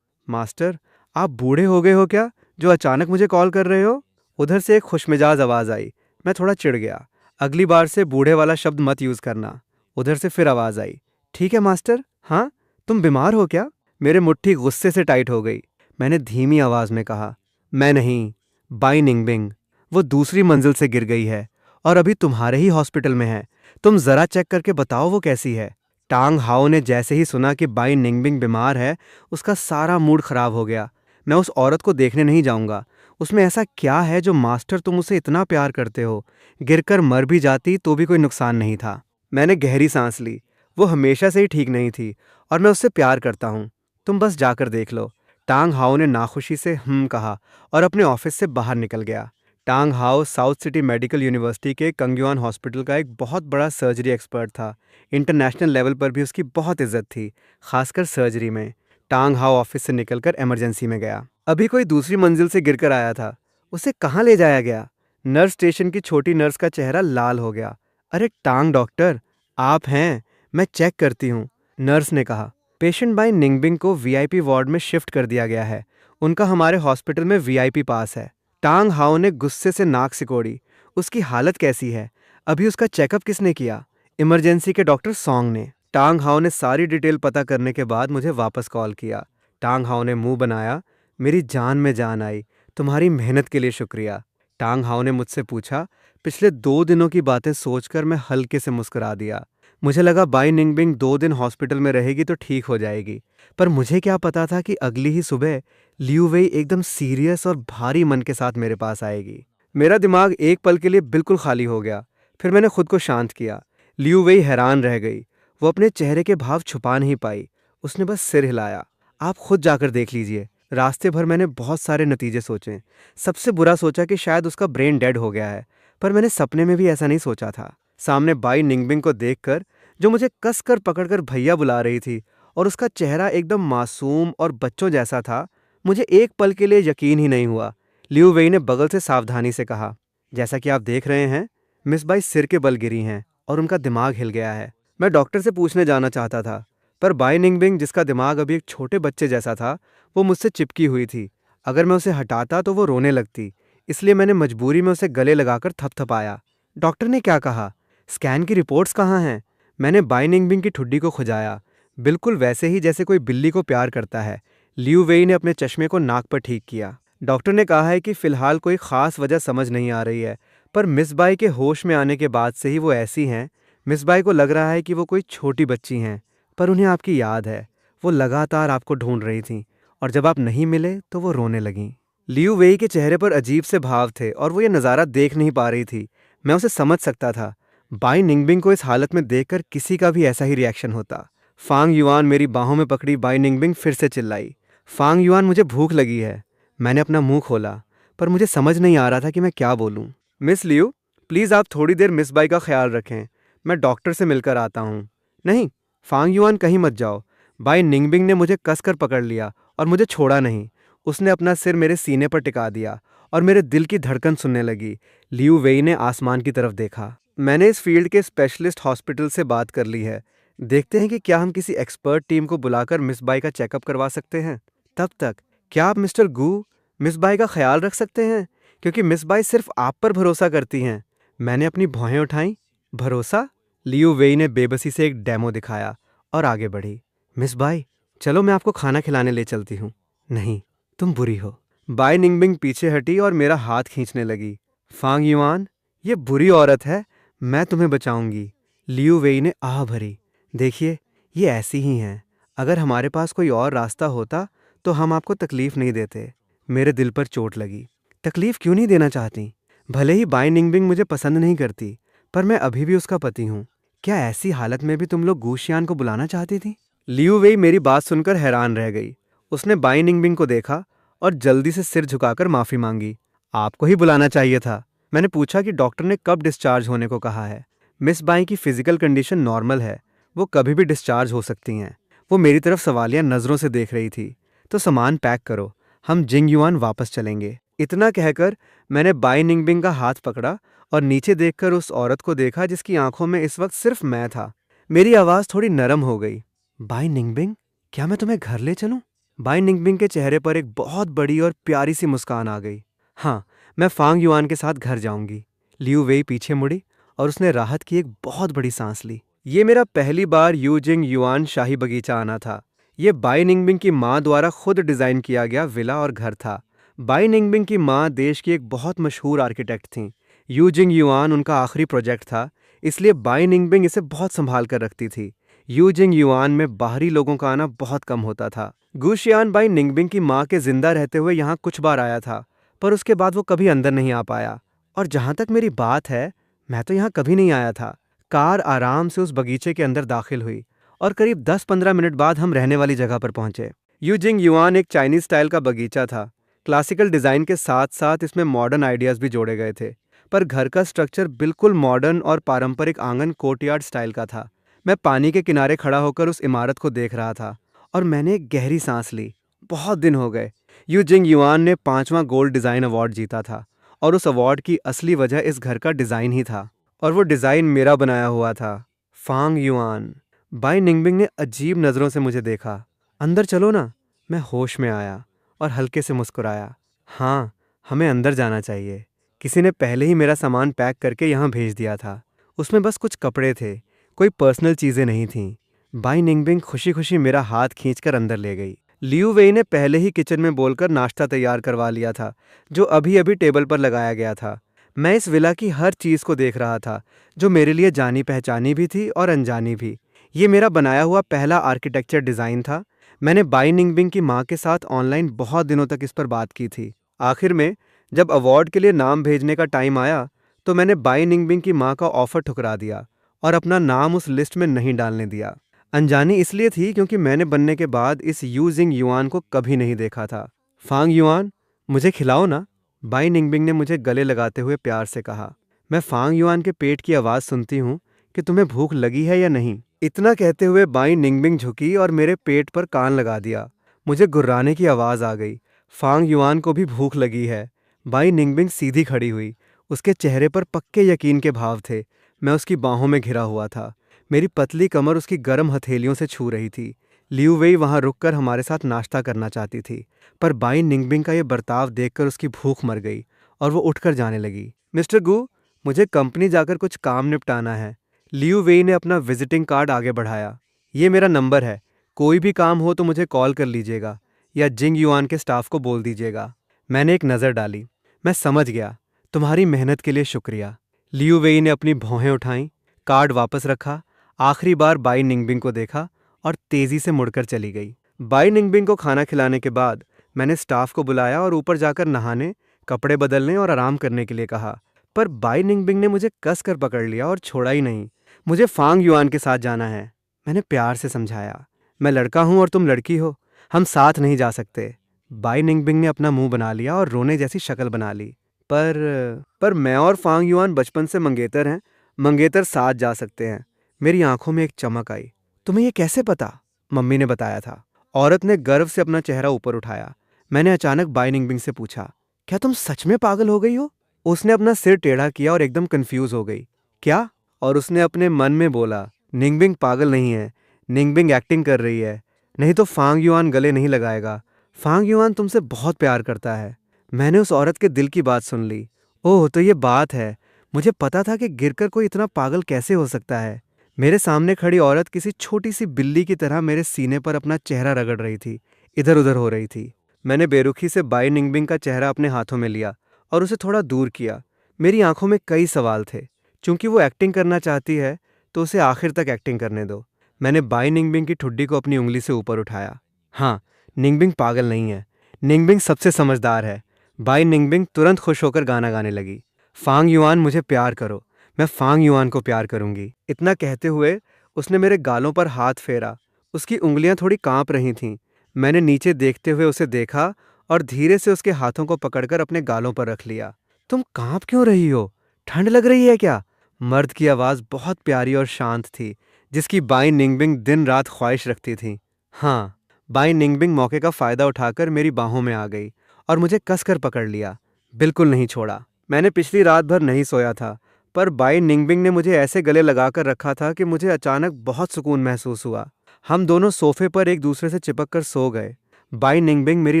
मास्टर, आप बूढ़े हो गए हो क्या, जो अचानक मुझे कॉल कर रहे हो? उधर से एक खुशमिजाज आवाज़ आई। मैं थोड़ा चिढ़ गया। अगली बार से बूढ़े वाला शब्द मत यूज़ करना। उधर से फिर आवाज़ आई। ठीक है मास्टर। हाँ, तुम बीमार हो क्या? मेरे मुट्ठी गुस्से से टाइट हो गई। मैंने धीमी आवाज़ में कहा, मैं नहीं, बाई निंगबिंग। वो दूसरी मंजिल से गिर गई है और अभी तुम्हारे ही हॉस्पिटल में है। तुम ज़रा चेक करके बताओ वो कैसी है। टांग हाओ ने जैसे ही सुना कि बाई निंगबिंग बीमार है, उसका सारा मूड खराब हो गया। मैं उस औरत को देखने नहीं जाऊंगा। उसमें ऐसा क्या है जो मास्टर तुम उसे इतना प्यार करते हो? गिरकर मर भी जाती तो भी कोई नुकसान नहीं था। मैंने गहरी सांस ली। वो हमेशा से ही ठीक नहीं थी और मैं उससे प्यार करता हूँ। तुम बस जाकर देख लो। टांग हाओ ने नाखुशी से कहा और अपने ऑफिस से बाहर निकल गया। टांग हाओ साउथ सिटी मेडिकल यूनिवर्सिटी के कंग्युआन हॉस्पिटल का एक बहुत बड़ा सर्जरी एक्सपर्ट था। इंटरनेशनल लेवल पर भी उसकी बहुत इज्जत थी, खासकर सर्जरी में। टांग हाओ ऑफिस से निकलकर इमरजेंसी में गया। अभी कोई दूसरी मंजिल से गिरकर आया था। उसे कहाँ ले जाया गया? नर्स स्टेशन की छोटी नर्स का चेहरा लाल हो गया। अरे टांग डॉक्टर, आप हैं? मैं चेक करती हूँ, नर्स ने कहा। पेशेंट बाई निंगबिंग को वीआईपी वार्ड में शिफ्ट कर दिया गया है। उनका हमारे हॉस्पिटल में वीआईपी पास है। टांग हाओ ने गुस्से से नाक सिकोड़ी। उसकी हालत कैसी है? अभी उसका चेकअप किसने किया? इमरजेंसी के डॉक्टर सॉन्ग ने। टांग हाओ ने सारी डिटेल पता करने के बाद मुझे वापस कॉल किया। टांग हाओ ने मुंह बनाया। मेरी जान में जान आई। तुम्हारी मेहनत के लिए शुक्रिया। टांग हाओ ने मुझसे पूछा। पिछले 2 दिनों की बातें सोचकर मैं हल्के से मुस्कुरा दिया। मुझे लगा बाई निंगबिंग 2 दिन हॉस्पिटल में रहेगी तो ठीक हो जाएगी, पर मुझे क्या पता था कि अगली ही सुबह लियू वेई एकदम सीरियस और भारी मन के साथ मेरे पास आएगी। मेरा दिमाग एक पल के लिए बिल्कुल खाली हो गया। फिर मैंने खुद को शांत किया। लियू वेई हैरान रह गई। वो अपने चेहरे के भाव छुपा नहीं पाई। उसने बस सिर हिलाया। आप खुद जाकर देख लीजिए। रास्ते भर मैंने बहुत सारे नतीजे सोचे। सबसे बुरा सोचा कि शायद उसका ब्रेन डेड हो गया है, पर मैंने सपने में भी ऐसा नहीं सोचा था। सामने बाई निंगबिंग को देखकर, जो मुझे कसकर पकड़कर भैया बुला रही थी, और उसका चेहरा एकदम मासूम और बच्चों जैसा था, मुझे एक पल के लिए यकीन ही नहीं हुआ। लियू वेई ने बगल से सावधानी से कहा, जैसा कि आप देख रहे हैं, मिस बाई सिर के बल गिरी हैं और उनका दिमाग हिल गया है। मैं डॉक्टर से पूछने जाना चाहता था, पर बाई निंगबिंग, जिसका दिमाग अभी एक छोटे बच्चे जैसा था, वो मुझसे चिपकी हुई थी। अगर मैं उसे हटाता तो वो रोने लगती, इसलिए मैंने मजबूरी में उसे गले लगाकर थपथपाया। डॉक्टर ने क्या कहा? स्कैन की रिपोर्ट्स कहाँ हैं? मैंने बाई निंगबिंग की ठुड्डी को खुजाया, बिल्कुल वैसे ही जैसे कोई बिल्ली को प्यार करता है, लियू वेई ने अपने चश्मे को नाक पर ठीक किया। डॉक्टर ने कहा है कि फिलहाल कोई खास वजह समझ नहीं आ रही है, पर मिस बाई के होश में आने के बाद से ही वो ऐसी हैं। मिस बाई को लग रहा है कि वो कोई छोटी बच्ची हैं, पर उन्हें आपकी याद है। वो लगातार आपको ढूंढ रही थीं, और जब आप नहीं मिले तो वो रोने लगीं। लियू वेई के चेहरे पर अजीब से भाव थे और वो ये नज़ारा देख नहीं पा रही थी। मैं उसे समझ सकता था। बाई निंगबिंग को इस हालत में देखकर किसी का भी ऐसा ही रिएक्शन होता। फांग युआन मेरी बाहों में पकड़ी बाई निंगबिंग फिर से चिल्लाई, फांग युआन मुझे भूख लगी है। मैंने अपना मुंह खोला, पर मुझे समझ नहीं आ रहा था कि मैं क्या बोलूं। मिस लियू, प्लीज़ आप थोड़ी देर मिस बाई का ख्याल रखें। मैं डॉक्टर से मिलकर आता हूँ। नहीं, फांग युआन कहीं मत जाओ। बाई निंगबिंग ने मुझे कसकर पकड़ लिया और मुझे छोड़ा नहीं। उसने अपना सिर मेरे सीने पर टिका दिया और मेरे दिल की धड़कन सुनने लगी। लियू वेई ने आसमान की तरफ देखा। मैंने इस फील्ड के स्पेशलिस्ट हॉस्पिटल से बात कर ली है। देखते हैं कि क्या हम किसी एक्सपर्ट टीम को बुलाकर मिस बाई का चेकअप करवा सकते हैं। तब तक क्या आप मिस्टर गू मिस बाई का ख्याल रख सकते हैं, क्योंकि मिस बाई सिर्फ आप पर भरोसा करती हैं। मैंने अपनी भौहें उठाईं। भरोसा? लियू वेई ने बेबसी से एक डेमो दिखाया और आगे बढ़ी। मिस बाई, चलो मैं आपको खाना खिलाने ले चलती हूँ। नहीं, तुम बुरी हो। बाई निंगबिंग पीछे हटी और मेरा हाथ खींचने लगी। फांग युआन, ये बुरी औरत है, मैं तुम्हें बचाऊंगी। लियू वेई ने आह भरी। देखिए, ये ऐसी ही हैं। अगर हमारे पास कोई और रास्ता होता तो हम आपको तकलीफ नहीं देते। मेरे दिल पर चोट लगी। तकलीफ क्यों नहीं देना चाहती? भले ही बाई निंगबिंग मुझे पसंद नहीं करती, पर मैं अभी भी उसका पति हूँ। क्या ऐसी हालत में भी तुम लोग गूशियान को बुलाना चाहती थी? लियू वेई मेरी बात सुनकर हैरान रह गई। उसने बाई निंगबिंग को देखा और जल्दी से सिर झुकाकर माफी मांगी। आपको ही बुलाना चाहिए था। मैंने पूछा कि डॉक्टर ने कब डिस्चार्ज होने को कहा है। मिस बाई की फिजिकल कंडीशन नॉर्मल है, वो कभी भी डिस्चार्ज हो सकती हैं। वो मेरी तरफ सवालिया नज़रों से देख रही थी। तो सामान पैक करो, हम जिंग युआन वापस चलेंगे। इतना कहकर मैंने बाई निंगबिंग का हाथ पकड़ा और नीचे देखकर उस औरत को देखा जिसकी आंखों में इस वक्त सिर्फ मैं था। मेरी आवाज़ थोड़ी नरम हो गई। बाई निंगबिंग, क्या मैं तुम्हें घर ले चलूं? बाई निंगबिंग के चेहरे पर एक बहुत बड़ी और प्यारी सी मुस्कान आ गई। हाँ, मैं फांग युआन के साथ घर जाऊंगी। लियू वेई पीछे मुड़ी और उसने राहत की एक बहुत बड़ी सांस ली। ये मेरा पहली बार यूजिंग युआन शाही बगीचा आना था। ये बाई निंगबिंग की माँ द्वारा खुद डिज़ाइन किया गया विला और घर था। बाई निंगबिंग की माँ देश की एक बहुत मशहूर आर्किटेक्ट थीं। यूजिंग युआन उनका आखिरी प्रोजेक्ट था, इसलिए बाई निंगबिंग इसे बहुत संभाल कर रखती थी। यूजिंग युआन में बाहरी लोगों का आना बहुत कम होता था। गुशियान बाई निंगबिंग की माँ के जिंदा रहते हुए यहाँ कुछ बार आया था, पर उसके बाद वो कभी अंदर नहीं आ पाया। और जहाँ तक मेरी बात है, मैं तो यहाँ कभी नहीं आया था। कार आराम से उस बगीचे के अंदर दाखिल हुई और करीब 10-15 मिनट बाद हम रहने वाली जगह पर पहुंचे। यूजिंग युआन एक चाइनीज स्टाइल का बगीचा था। क्लासिकल डिज़ाइन के साथ साथ इसमें मॉडर्न आइडियाज़ भी जोड़े गए थे, पर घर का स्ट्रक्चर बिल्कुल मॉडर्न और पारंपरिक आंगन कोर्टयार्ड स्टाइल का था। मैं पानी के किनारे खड़ा होकर उस इमारत को देख रहा था और मैंने एक गहरी सांस ली। बहुत दिन हो गए। यूजिंग युआन ने 5वां गोल्ड डिज़ाइन अवार्ड जीता था और उस अवार्ड की असली वजह इस घर का डिज़ाइन ही था, और वो डिज़ाइन मेरा बनाया हुआ था। फांग युआन। बाई निंगबिंग ने अजीब नज़रों से मुझे देखा। अंदर चलो ना। मैं होश में आया और हल्के से मुस्कुराया। हाँ, हमें अंदर जाना चाहिए। किसी ने पहले ही मेरा सामान पैक करके यहाँ भेज दिया था। उसमें बस कुछ कपड़े थे, कोई पर्सनल चीज़ें नहीं थीं। बाई निंगबिंग खुशी खुशी मेरा हाथ खींचकर अंदर ले गई। लियू वेई ने पहले ही किचन में बोलकर नाश्ता तैयार करवा लिया था, जो अभी अभी टेबल पर लगाया गया था। मैं इस विला की हर चीज़ को देख रहा था, जो मेरे लिए जानी पहचानी भी थी और अनजानी भी। ये मेरा बनाया हुआ पहला आर्किटेक्चर डिज़ाइन था। मैंने बाई निंगबिंग की माँ के साथ ऑनलाइन बहुत दिनों तक इस पर बात की थी। आखिर में जब अवार्ड के लिए नाम भेजने का टाइम आया, तो मैंने बाई निंगबिंग की माँ का ऑफ़र ठुकरा दिया और अपना नाम उस लिस्ट में नहीं डालने दिया। अनजानी इसलिए थी क्योंकि मैंने बनने के बाद इस यूजिंग युआन को कभी नहीं देखा था। फांग युआन, मुझे खिलाओ ना। बाई निंगबिंग ने मुझे गले लगाते हुए प्यार से कहा। मैं फांग युआन के पेट की आवाज़ सुनती हूँ कि तुम्हें भूख लगी है या नहीं। इतना कहते हुए बाई निंगबिंग झुकी और मेरे पेट पर कान लगा दिया। मुझे गुर्राने की आवाज़ आ गई। फांग युआन को भी भूख लगी है। बाई निंगबिंग सीधी खड़ी हुई। उसके चेहरे पर पक्के यकीन के भाव थे। मैं उसकी बाहों में घिरा हुआ था। मेरी पतली कमर उसकी गर्म हथेलियों से छू रही थी। लियू वेई वहाँ रुककर हमारे साथ नाश्ता करना चाहती थी, पर बाई निंगबिंग का ये बर्ताव देखकर उसकी भूख मर गई और वो उठकर जाने लगी। मिस्टर गू, मुझे कंपनी जाकर कुछ काम निपटाना है। लियू वेई ने अपना विजिटिंग कार्ड आगे बढ़ाया। ये मेरा नंबर है, कोई भी काम हो तो मुझे कॉल कर लीजिएगा। या जिंग युआन के स्टाफ को बोल दीजिएगा। मैंने एक नज़र डाली। मैं समझ गया। तुम्हारी मेहनत के लिए शुक्रिया। लियू वेई ने अपनी भौहें उठाईं, कार्ड वापस रखा, आखिरी बार बाई निंगबिंग को देखा और तेजी से मुड़कर चली गई। बाई निंगबिंग को खाना खिलाने के बाद मैंने स्टाफ को बुलाया और ऊपर जाकर नहाने, कपड़े बदलने और आराम करने के लिए कहा। पर बाई निंगबिंग ने मुझे कस कर पकड़ लिया और छोड़ा ही नहीं। मुझे फांग युआन के साथ जाना है, मैंने प्यार से समझाया। मैं लड़का हूं और तुम लड़की हो, हम साथ नहीं जा सकते। बाई निंगबिंग ने अपना मुंह बना लिया और रोने जैसी शक्ल बना ली। पर मैं और फांग युआन बचपन से मंगेतर हैं, मंगेतर साथ जा सकते हैं। मेरी आंखों में एक चमक आई। तुम्हें यह कैसे पता? मम्मी ने बताया था। औरत ने गर्व से अपना चेहरा ऊपर उठाया। मैंने अचानक बाई निंगबिंग से पूछा, क्या तुम सच में पागल हो गई हो? उसने अपना सिर टेढ़ा किया और एकदम कंफ्यूज हो गई। क्या? और उसने अपने मन में बोला, निंगबिंग पागल नहीं है, निंगबिंग एक्टिंग कर रही है, नहीं तो फांग युआन गले नहीं लगाएगा। फांग युआन तुमसे बहुत प्यार करता है। मैंने उस औरत के दिल की बात सुन ली। ओह, तो ये बात है। मुझे पता था कि गिरकर कोई इतना पागल कैसे हो सकता है। मेरे सामने खड़ी औरत किसी छोटी सी बिल्ली की तरह मेरे सीने पर अपना चेहरा रगड़ रही थी, इधर उधर हो रही थी। मैंने बेरुखी से बाई निंगबिंग का चेहरा अपने हाथों में लिया और उसे थोड़ा दूर किया। मेरी आंखों में कई सवाल थे। चूंकि वो एक्टिंग करना चाहती है तो उसे आखिर तक एक्टिंग करने दो। मैंने बाई निंगबिंग की ठुड्डी को अपनी उंगली से ऊपर उठाया। हाँ, निंगबिंग पागल नहीं है, निंगबिंग सबसे समझदार है। बाई निंगबिंग तुरंत खुश होकर गाना गाने लगी। फांग युआन, मुझे प्यार करो, मैं फांग युआन को प्यार करूंगी। इतना कहते हुए उसने मेरे गालों पर हाथ फेरा। उसकी उंगलियां थोड़ी कांप रही थीं। मैंने नीचे देखते हुए उसे देखा और धीरे से उसके हाथों को पकड़कर अपने गालों पर रख लिया। तुम कांप क्यों रही हो? ठंड लग रही है क्या? मर्द की आवाज़ बहुत प्यारी और शांत थी, जिसकी बाई निंगबिंग दिन रात ख्वाहिश रखती थी। हाँ, बाई निंगबिंग मौके का फ़ायदा उठाकर मेरी बाहों में आ गई और मुझे कसकर पकड़ लिया। बिल्कुल नहीं छोड़ा। मैंने पिछली रात भर नहीं सोया था, पर बाई निंगबिंग ने मुझे ऐसे गले लगाकर रखा था कि मुझे अचानक बहुत सुकून महसूस हुआ। हम दोनों सोफे पर एक दूसरे से चिपक कर सो गए। बाई निंगबिंग मेरी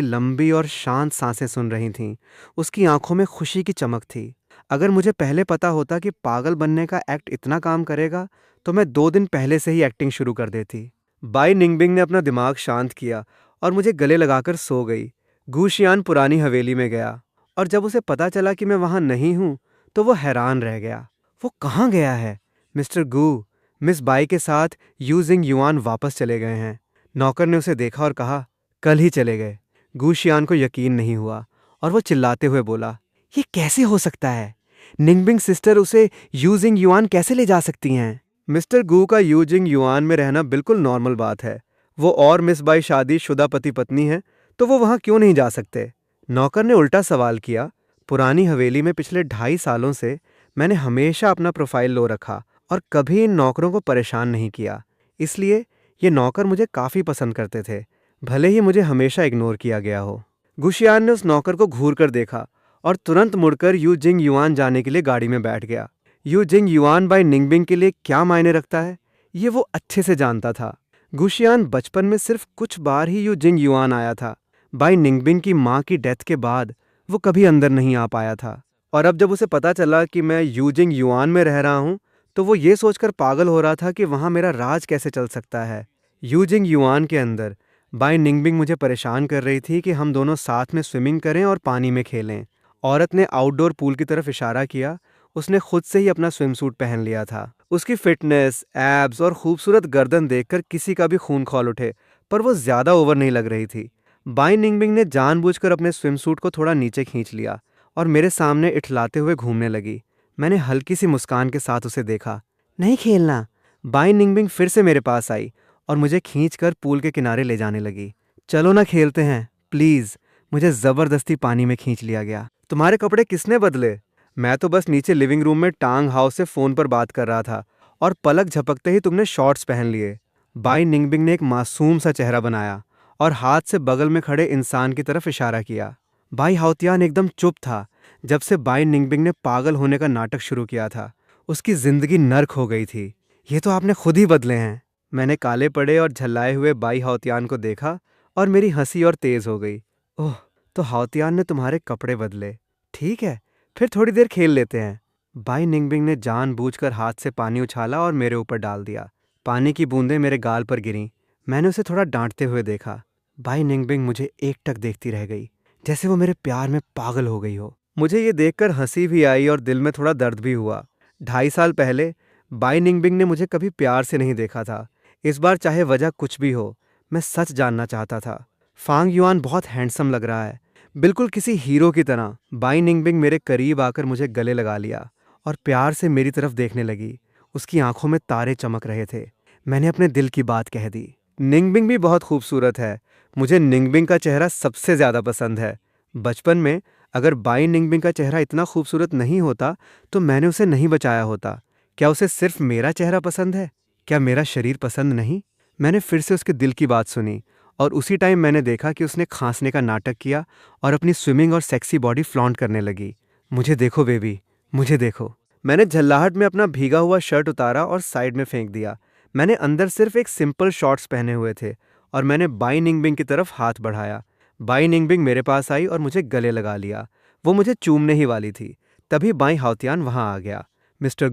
लंबी और शांत सांसें सुन रही थीं। उसकी आंखों में खुशी की चमक थी। अगर मुझे पहले पता होता कि पागल बनने का एक्ट इतना काम करेगा, तो मैं 2 दिन पहले से ही एक्टिंग शुरू कर देती। बाई निंगबिंग ने अपना दिमाग शांत किया और मुझे गले लगाकर सो गई। गुशियान पुरानी हवेली में गया और जब उसे पता चला कि मैं वहां नहीं हूं, तो वो हैरान रह गया। वो कहाँ गया है? मिस्टर गू, मिस बाई के साथ यू जिंग युआन वापस चले गए हैं। नौकर ने उसे देखा और कहा, कल ही चले गए। गुशियान को यकीन नहीं हुआ और वो चिल्लाते हुए बोला, ये कैसे हो सकता है? निंगबिंग सिस्टर उसे यू जिंग युआन कैसे ले जा सकती हैं? मिस्टर गू का यू जिंग युआन में रहना बिल्कुल नॉर्मल बात है। वो और मिस बाई शादीशुदा पति पत्नी है, तो वो वहां क्यों नहीं जा सकते? नौकर ने उल्टा सवाल किया। पुरानी हवेली में पिछले 2.5 सालों से मैंने हमेशा अपना प्रोफाइल लो रखा और कभी इन नौकरों को परेशान नहीं किया। इसलिए ये नौकर मुझे काफ़ी पसंद करते थे, भले ही मुझे हमेशा इग्नोर किया गया हो। गुशियान ने उस नौकर को घूर कर देखा और तुरंत मुड़कर यू जिंग युआन जाने के लिए गाड़ी में बैठ गया। यू जिंग युआन बाई निंगबिंग के लिए क्या मायने रखता है, ये वो अच्छे से जानता था। गुशियान बचपन में सिर्फ कुछ बार ही यू जिंग युआन आया था। बाई निंगबिंग की माँ की डेथ के बाद वो कभी अंदर नहीं आ पाया था। और अब जब उसे पता चला कि मैं यू जिंग युआन में रह रहा हूँ, तो वो ये सोचकर पागल हो रहा था कि वहाँ मेरा राज कैसे चल सकता है। यू जिंग युआन के अंदर बाई निंगबिंग मुझे परेशान कर रही थी कि हम दोनों साथ में स्विमिंग करें और पानी में खेलें। औरत ने आउटडोर पूल की तरफ इशारा किया। उसने खुद से ही अपना स्विमसूट पहन लिया था। उसकी फिटनेस, एब्स और खूबसूरत गर्दन देखकर किसी का भी खून खौल उठे, पर वो ज्यादा ओवर नहीं लग रही थी। बाई निंगबिंग ने जानबूझकर अपने स्विमसूट को थोड़ा नीचे खींच लिया और मेरे सामने इठलाते हुए घूमने लगी। मैंने हल्की सी मुस्कान के साथ उसे देखा। नहीं खेलना। बाई निंगबिंग फिर से मेरे पास आई और मुझे खींचकर पूल के किनारे ले जाने लगी। चलो ना खेलते हैं, प्लीज। मुझे जबरदस्ती पानी में खींच लिया गया। तुम्हारे कपड़े किसने बदले? मैं तो बस नीचे लिविंग रूम में टांग हाउस से फोन पर बात कर रहा था और पलक झपकते ही तुमने शॉर्ट्स पहन लिए। बाई निंगबिंग ने एक मासूम सा चेहरा बनाया और हाथ से बगल में खड़े इंसान की तरफ इशारा किया। बाई हाउतियान एकदम चुप था। जब से बाई निंगबिंग ने पागल होने का नाटक शुरू किया था, उसकी जिंदगी नर्क हो गई थी। ये तो आपने खुद ही बदले हैं। मैंने काले पड़े और झल्लाए हुए बाई हाउतियान को देखा और मेरी हंसी और तेज हो गई। ओह, तो हाउतियान ने तुम्हारे कपड़े बदले। ठीक है, फिर थोड़ी देर खेल लेते हैं। बाई निंगबिंग ने जानबूझकर हाथ से पानी उछाला और मेरे ऊपर डाल दिया। पानी की बूंदें मेरे गाल पर गिरीं। मैंने उसे थोड़ा डांटते हुए देखा। बाई निंगबिंग मुझे एकटक देखती रह गई, जैसे वो मेरे प्यार में पागल हो गई हो। मुझे ये देखकर हंसी भी आई और दिल में थोड़ा दर्द भी हुआ। 2.5 साल पहले बाई निंगबिंग ने मुझे कभी प्यार से नहीं देखा था। इस बार चाहे वजह कुछ भी हो, मैं सच जानना चाहता था। फांग युआन बहुत हैंडसम लग रहा है, बिल्कुल किसी हीरो की तरह। बाई निंगबिंग मेरे करीब आकर मुझे गले लगा लिया और प्यार से मेरी तरफ देखने लगी। उसकी आंखों में तारे चमक रहे थे। मैंने अपने दिल की बात कह दी। निंगबिंग भी बहुत खूबसूरत है। मुझे निंगबिंग का चेहरा सबसे ज़्यादा पसंद है। बचपन में अगर बाई निंगबिंग का चेहरा इतना खूबसूरत नहीं होता तो मैंने उसे नहीं बचाया होता। क्या उसे सिर्फ मेरा चेहरा पसंद है? क्या मेरा शरीर पसंद नहीं? मैंने फिर से उसके दिल की बात सुनी और उसी टाइम मैंने देखा कि उसने खांसने का नाटक किया और अपनी स्विमिंग और सेक्सी बॉडी फ्लॉन्ट करने लगी। मुझे देखो बेबी, मुझे देखो। मैंने झल्लाहट में अपना भीगा हुआ शर्ट उतारा और साइड में फेंक दिया। मैंने अंदर सिर्फ एक सिंपल शॉर्ट्स पहने हुए थे और मैंने बाई निंगबिंग की तरफ हाथ बढ़ाया। बाई निंगबिंग मेरे पास आई और मुझे गले लगा लिया। वो मुझे चूमने ही वाली थी। तभी बाई हाउतियान वहां आ गया। मिस्टर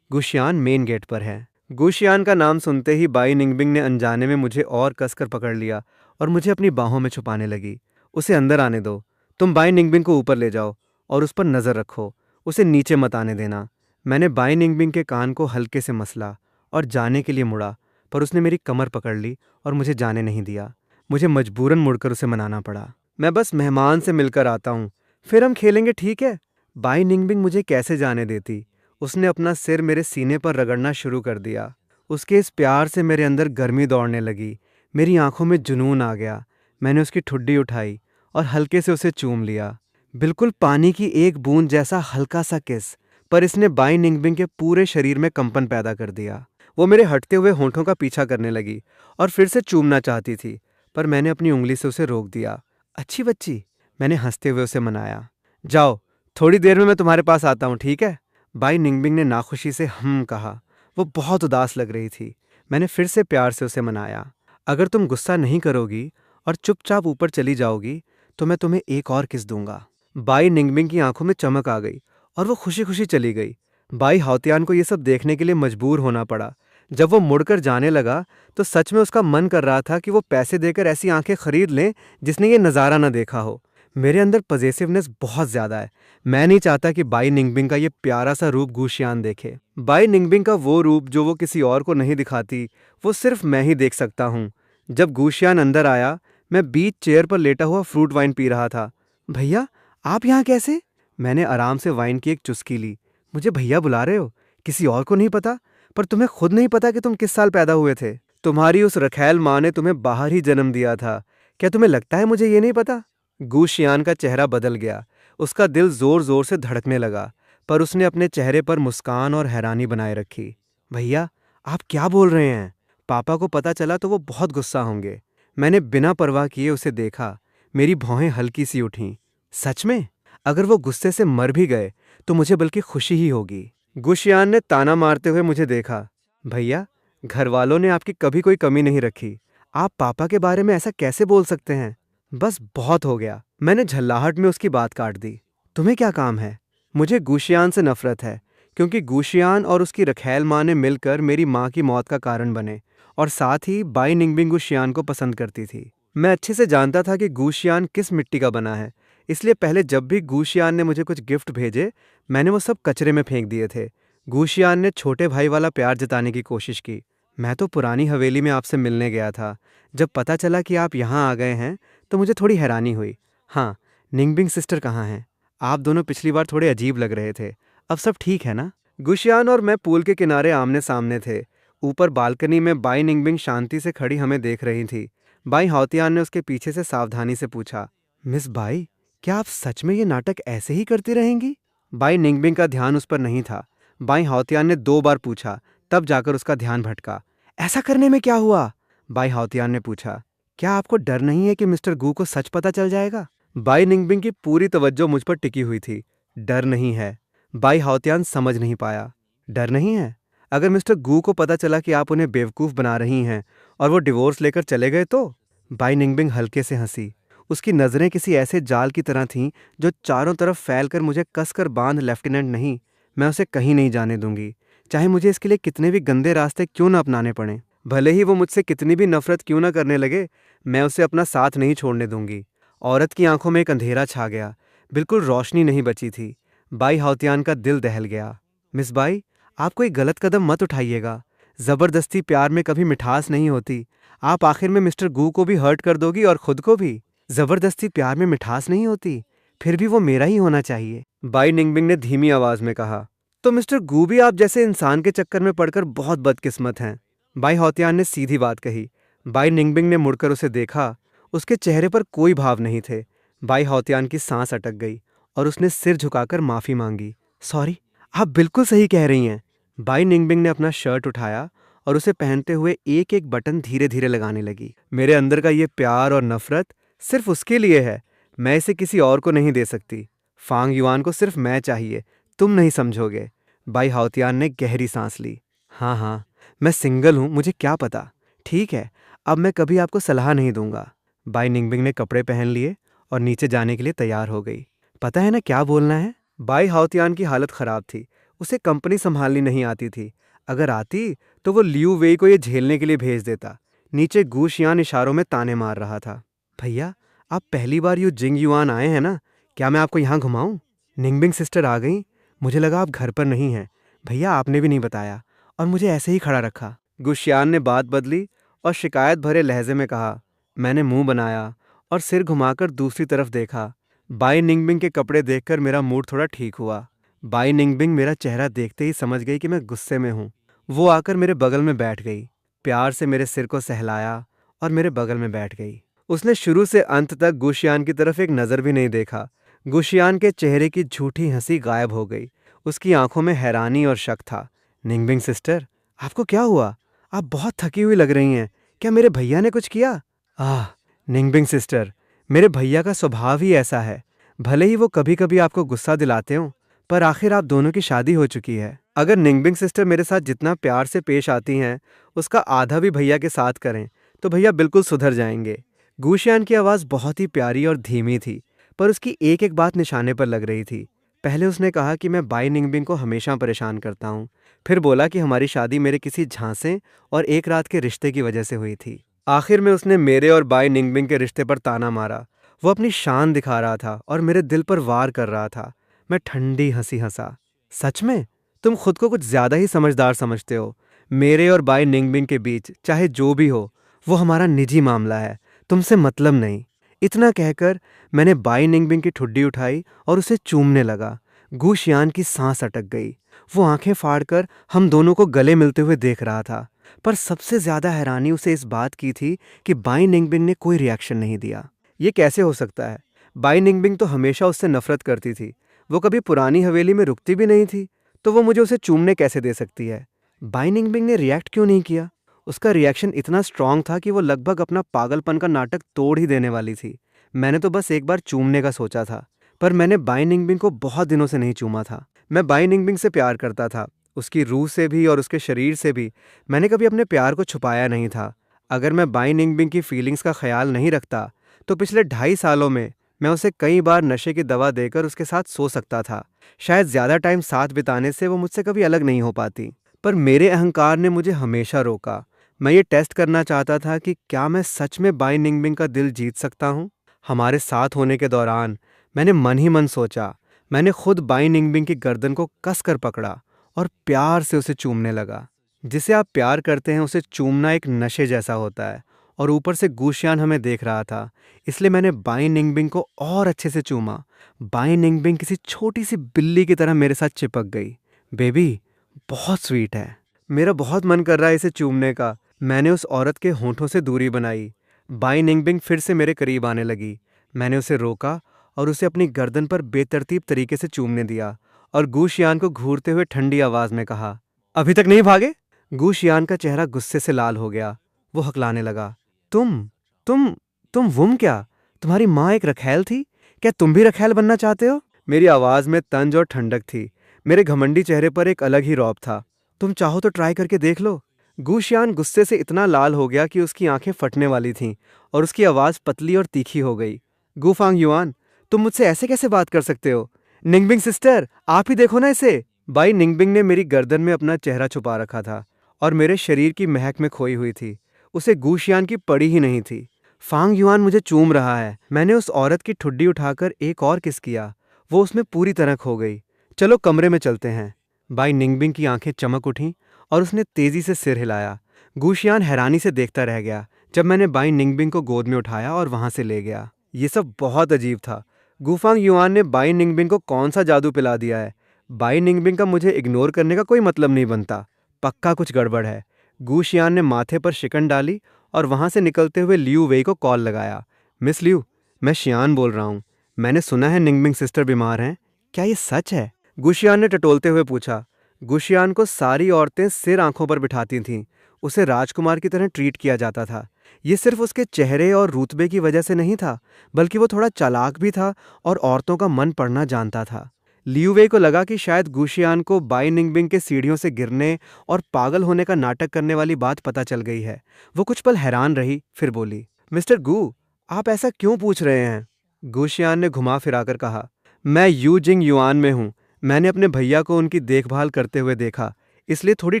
गुशियान मेन गेट पर है। गुशियान का नाम सुनते ही बाई निंगबिंग ने अनजाने में मुझे और कसकर पकड़ लिया और मुझे अपनी बाहों में छुपाने लगी। उसे अंदर आने दो। तुम बाई निंगबिंग को ऊपर ले जाओ और उस पर नज़र रखो। उसे नीचे मत आने देना। मैंने बाई निंगबिंग के कान को हल्के से मसला और जाने के लिए मुड़ा, पर उसने मेरी कमर पकड़ ली और मुझे जाने नहीं दिया। मुझे मजबूरन मुड़कर उसे मनाना पड़ा। मैं बस मेहमान से मिलकर आता हूँ, फिर हम खेलेंगे, ठीक है? बाई निंगबिंग मुझे कैसे जाने देती। उसने अपना सिर मेरे सीने पर रगड़ना शुरू कर दिया। उसके इस प्यार से मेरे अंदर गर्मी दौड़ने लगी। मेरी आंखों में जुनून आ गया। मैंने उसकी ठुड्डी उठाई और हल्के से उसे चूम लिया। बिल्कुल पानी की एक बूंद जैसा हल्का सा किस, पर इसने बाई निंगबिंग के पूरे शरीर में कंपन पैदा कर दिया। वो मेरे हटते हुए होंठों का पीछा करने लगी और फिर से चूमना चाहती थी, पर मैंने अपनी उंगली से उसे रोक दिया। अच्छी बच्ची, मैंने हंसते हुए उसे मनाया। जाओ, थोड़ी देर में मैं तुम्हारे पास आता हूँ, ठीक है? बाई निंगबिंग ने नाखुशी से कहा। वो बहुत उदास लग रही थी। मैंने फिर से प्यार से उसे मनाया। अगर तुम गुस्सा नहीं करोगी और चुपचाप ऊपर चली जाओगी तो मैं तुम्हें एक और किस दूंगा। बाई निंगबिंग की आंखों में चमक आ गई और वो खुशी खुशी चली गई। बाई हाउतियान को ये सब देखने के लिए मजबूर होना पड़ा। जब वो मुड़कर जाने लगा तो सच में उसका मन कर रहा था कि वो पैसे देकर ऐसी आंखें खरीद लें जिसने ये नज़ारा न देखा हो। मेरे अंदर पजेसिवनेस बहुत ज़्यादा है। मैं नहीं चाहता कि बाई निंगबिंग का ये प्यारा सा रूप गुशियान देखे। बाई निंगबिंग का वो रूप जो वो किसी और को नहीं दिखाती, वो सिर्फ मैं ही देख सकता हूँ। जब गुशियान अंदर आया, मैं बीच चेयर पर लेटा हुआ फ्रूट वाइन पी रहा था। भैया, आप यहाँ कैसे? मैंने आराम से वाइन की एक चुस्की ली। मुझे भैया बुला रहे हो? किसी और को नहीं पता? पर तुम्हें खुद नहीं पता कि तुम किस साल पैदा हुए थे? तुम्हारी उस रखैल माँ ने तुम्हें बाहर ही जन्म दिया था। क्या तुम्हें लगता है मुझे ये नहीं पता? गुशियान का चेहरा बदल गया। उसका दिल जोर जोर से धड़कने लगा, पर उसने अपने चेहरे पर मुस्कान और हैरानी बनाए रखी। भैया, आप क्या बोल रहे हैं? पापा को पता चला तो वो बहुत गुस्सा होंगे। मैंने बिना परवाह किए उसे देखा। मेरी भौहें हल्की सी उठीं। सच में? अगर वो गुस्से से मर भी गए तो मुझे बल्कि खुशी ही होगी। गुशियान ने ताना मारते हुए मुझे देखा। भैया, घर वालों ने आपकी कभी कोई कमी नहीं रखी। आप पापा के बारे में ऐसा कैसे बोल सकते हैं? बस बहुत हो गया। मैंने झल्लाहट में उसकी बात काट दी। तुम्हें क्या काम है? मुझे गुशियान से नफरत है, क्योंकि गुशियान और उसकी रखैल माँ ने मिलकर मेरी माँ की मौत का कारण बने, और साथ ही बाई निंगबिंग गुशियान को पसंद करती थी। मैं अच्छे से जानता था कि गुशियान किस मिट्टी का बना है, इसलिए पहले जब भी गुशियान ने मुझे कुछ गिफ्ट भेजे, मैंने वो सब कचरे में फेंक दिए थे। गुशियान ने छोटे भाई वाला प्यार जताने की कोशिश की। मैं तो पुरानी हवेली में आपसे मिलने गया था। जब पता चला कि आप यहाँ आ गए हैं तो मुझे थोड़ी हैरानी हुई। हाँ, निंगबिंग सिस्टर कहाँ हैं? आप दोनों पिछली बार थोड़े अजीब लग रहे थे। अब सब ठीक है ना? गुशियान और मैं पूल के किनारे आमने सामने थे। ऊपर बालकनी में बाई निंगबिंग शांति से खड़ी हमें देख रही थी। बाई हाउतियान ने उसके पीछे से सावधानी से पूछा, मिस बाई, क्या आप सच में ये नाटक ऐसे ही करती रहेंगी? बाई निंगबिंग का ध्यान उस पर नहीं था। बाई हाउतियान ने 2 बार पूछा, तब जाकर उसका ध्यान भटका। ऐसा करने में क्या हुआ? बाई हाउतियान ने पूछा। क्या आपको डर नहीं है कि मिस्टर गू को सच पता चल जाएगा? बाई निंगबिंग की पूरी तवज्जो मुझ पर टिकी हुई थी। डर नहीं है। बाई हाउतियान समझ नहीं पाया। डर नहीं है? अगर मिस्टर गू को पता चला कि आप उन्हें बेवकूफ़ बना रही हैं और वो डिवोर्स लेकर चले गए तो? बाई निंगबिंग हल्के से हंसी। उसकी नज़रें किसी ऐसे जाल की तरह थीं जो चारों तरफ फैलकर मुझे कसकर बांध। लेफ्टिनेंट नहीं, मैं उसे कहीं नहीं जाने दूंगी, चाहे मुझे इसके लिए कितने भी गंदे रास्ते क्यों न अपनाने पड़ें। भले ही वो मुझसे कितनी भी नफरत क्यों ना करने लगे, मैं उसे अपना साथ नहीं छोड़ने दूंगी। औरत की आंखों में एक अंधेरा छा गया, बिल्कुल रोशनी नहीं बची थी। बाई हाउतियान का दिल दहल गया। मिस बाई, आप कोई गलत कदम मत उठाइएगा। जबरदस्ती प्यार में कभी मिठास नहीं होती। आप आखिर में मिस्टर गू को भी हर्ट कर दोगी और खुद को भी। जबरदस्ती प्यार में मिठास नहीं होती, फिर भी वो मेरा ही होना चाहिए। बाई निंगबिंग ने धीमी आवाज में कहा। तो मिस्टर गू भी आप जैसे इंसान के चक्कर में पड़कर बहुत बदकिस्मत हैं। बाई हौतियान ने सीधी बात कही। बाई निंगबिंग ने मुड़कर उसे देखा। उसके चेहरे पर कोई भाव नहीं थे। बाई हौतियान की सांस अटक गई और उसने सिर झुकाकर माफी मांगी। सॉरी, आप बिल्कुल सही कह रही हैं। बाई निंगबिंग ने अपना शर्ट उठाया और उसे पहनते हुए एक एक बटन धीरे धीरे लगाने लगी। मेरे अंदर का ये प्यार और नफरत सिर्फ उसके लिए है, मैं इसे किसी और को नहीं दे सकती। फांग युआन को सिर्फ मैं चाहिए, तुम नहीं समझोगे। बाई हाउतियान ने गहरी सांस ली। हाँ हाँ, मैं सिंगल हूं, मुझे क्या पता। ठीक है, अब मैं कभी आपको सलाह नहीं दूंगा। बाई निंगबिंग ने कपड़े पहन लिए और नीचे जाने के लिए तैयार हो गई। पता है ना क्या बोलना है। बाई हाउतियान की हालत खराब थी। उसे कंपनी संभालनी नहीं आती थी। अगर आती तो वो लियू वेई को ये झेलने के लिए भेज देता। नीचे गूशियान इशारों में ताने मार रहा था। भैया, आप पहली बार यू जिंग युआन आए हैं ना, क्या मैं आपको यहाँ घुमाऊं? निंगबिंग सिस्टर आ गई, मुझे लगा आप घर पर नहीं हैं। भैया, आपने भी नहीं बताया और मुझे ऐसे ही खड़ा रखा। गुशियान ने बात बदली और शिकायत भरे लहजे में कहा। मैंने मुंह बनाया और सिर घुमाकर दूसरी तरफ देखा। बाई निंगबिंग के कपड़े देखकर मेरा मूड थोड़ा ठीक हुआ। बाई निंगबिंग मेरा चेहरा देखते ही समझ गई कि मैं गुस्से में हूँ। वो आकर मेरे बगल में बैठ गई, प्यार से मेरे सिर को सहलाया और मेरे बगल में बैठ गई। उसने शुरू से अंत तक गुशियान की तरफ एक नज़र भी नहीं देखा। गुशियान के चेहरे की झूठी हंसी गायब हो गई। उसकी आंखों में हैरानी और शक था। निंगबिंग सिस्टर, आपको क्या हुआ? आप बहुत थकी हुई लग रही हैं। क्या मेरे भैया ने कुछ किया? आह, निंगबिंग सिस्टर, मेरे भैया का स्वभाव ही ऐसा है। भले ही वो कभी कभी आपको गुस्सा दिलाते हो, पर आखिर आप दोनों की शादी हो चुकी है। अगर निंगबिंग सिस्टर मेरे साथ जितना प्यार से पेश आती हैं, उसका आधा भी भैया के साथ करें, तो भैया बिल्कुल सुधर जाएंगे। गूशियान की आवाज़ बहुत ही प्यारी और धीमी थी, पर उसकी एक एक बात निशाने पर लग रही थी। पहले उसने कहा कि मैं बाई निंगबिंग को हमेशा परेशान करता हूँ। फिर बोला कि हमारी शादी मेरे किसी झांसे और एक रात के रिश्ते की वजह से हुई थी। आखिर में उसने मेरे और बाई निंगबिंग के रिश्ते पर ताना मारा। वो अपनी शान दिखा रहा था और मेरे दिल पर वार कर रहा था। मैं ठंडी हंसी हंसा। सच में? तुम खुद को कुछ ज्यादा ही समझदार समझते हो। मेरे और बाई निंगबिंग के बीच चाहे जो भी हो, वो हमारा निजी मामला है, तुमसे मतलब नहीं। इतना कहकर मैंने बाई निंगबिंग की ठुड्डी उठाई और उसे चूमने लगा। गूशियान की सांस अटक गई। वो आंखें फाड़कर हम दोनों को गले मिलते हुए देख रहा था, पर सबसे ज्यादा हैरानी उसे इस बात की थी कि बाई निंगबिंग ने कोई रिएक्शन नहीं दिया। ये कैसे हो सकता है? बाई निंगबिंग तो हमेशा उससे नफरत करती थी। वो कभी पुरानी हवेली में रुकती भी नहीं थी, तो वो मुझे उसे चूमने कैसे दे सकती है? बाई निंगबिंग ने रिएक्ट क्यों नहीं किया? उसका रिएक्शन इतना स्ट्रांग था कि वो लगभग अपना पागलपन का नाटक तोड़ ही देने वाली थी। मैंने तो बस एक बार चूमने का सोचा था, पर मैंने बाई निंगबिंग को बहुत दिनों से नहीं चूमा था। मैं बाई निंगबिंग से प्यार करता था, उसकी रूह से भी और उसके शरीर से भी। मैंने कभी अपने प्यार को छुपाया नहीं था। अगर मैं बाई निंगबिंग की फीलिंग्स का ख्याल नहीं रखता, तो पिछले 2.5 सालों में मैं उसे कई बार नशे की दवा देकर उसके साथ सो सकता था। शायद ज्यादा टाइम साथ बिताने से वो मुझसे कभी अलग नहीं हो पाती। पर मेरे अहंकार ने मुझे हमेशा रोका। मैं ये टेस्ट करना चाहता था कि क्या मैं सच में बाई निंगबिंग का दिल जीत सकता हूँ। हमारे साथ होने के दौरान मैंने मन ही मन सोचा। मैंने खुद बाई निंगबिंग की गर्दन को कसकर पकड़ा और प्यार से उसे चूमने लगा। जिसे आप प्यार करते हैं उसे चूमना एक नशे जैसा होता है, और ऊपर से गूशियान हमें देख रहा था, इसलिए मैंने बाई निंगबिंग को और अच्छे से चूमा। बाई निंगबिंग किसी छोटी सी बिल्ली की तरह मेरे साथ चिपक गई। बेबी, बहुत स्वीट है। मेरा बहुत मन कर रहा है इसे चूमने का। मैंने उस औरत के होंठों से दूरी बनाई। बाई निंगबिंग फिर से मेरे करीब आने लगी। मैंने उसे रोका और उसे अपनी गर्दन पर बेतरतीब तरीके से चूमने दिया और गूशियान को घूरते हुए ठंडी आवाज में कहा, अभी तक नहीं भागे? गूशियान का चेहरा गुस्से से लाल हो गया। वो हकलाने लगा। तुम तुम तुम वुम क्या? तुम्हारी माँ एक रखैल थी? क्या तुम भी रखैल बनना चाहते हो? मेरी आवाज में तंज और ठंडक थी। मेरे घमंडी चेहरे पर एक अलग ही रौब था। तुम चाहो तो ट्राई करके देख लो। गूशियान गुस्से से इतना लाल हो गया कि उसकी आंखें फटने वाली थीं और उसकी आवाज पतली और तीखी हो गई। गूफांग युआन, तुम मुझसे ऐसे कैसे बात कर सकते हो? निंगबिंग सिस्टर, आप ही देखो ना इसे। बाई निंगबिंग ने मेरी गर्दन में अपना चेहरा छुपा रखा था और मेरे शरीर की महक में खोई हुई थी। उसे गूशियान की पड़ी ही नहीं थी। फांग युआन मुझे चूम रहा है। मैंने उस औरत की ठुड्डी उठाकर एक और किस किया। वो उसमें पूरी तरह खो गई। चलो कमरे में चलते हैं। बाई निंगबिंग की आंखें चमक उठीं और उसने तेजी से सिर हिलाया। गूशियान हैरानी से देखता रह गया जब मैंने बाई निंगबिंग को गोद में उठाया और वहां से ले गया। ये सब बहुत अजीब था। गुफांग युआन ने बाई निंगबिंग को कौन सा जादू पिला दिया है? बाई निंगबिंग का मुझे इग्नोर करने का कोई मतलब नहीं बनता। पक्का कुछ गड़बड़ है। गूशियान ने माथे पर शिकन डाली और वहां से निकलते हुए लियू वेई को कॉल लगाया। मिस लियू, मैं शियान बोल रहा हूँ। मैंने सुना है निंगबिंग सिस्टर बीमार हैं। क्या ये सच है? गुशियान ने टटोलते हुए पूछा। गुशियान को सारी औरतें सिर आंखों पर बिठाती थीं। उसे राजकुमार की तरह ट्रीट किया जाता था। ये सिर्फ उसके चेहरे और रुतबे की वजह से नहीं था, बल्कि वो थोड़ा चालाक भी था और औरतों का मन पढ़ना जानता था। लियूवे को लगा कि शायद गूशियान को बाई निंगबिंग के सीढ़ियों से गिरने और पागल होने का नाटक करने वाली बात पता चल गई है। वो कुछ पल हैरान रही, फिर बोली, मिस्टर गू, आप ऐसा क्यों पूछ रहे हैं? गूशियान ने घुमा फिराकर कहा, मैं यू जिंग युआन में हूँ। मैंने अपने भैया को उनकी देखभाल करते हुए देखा, इसलिए थोड़ी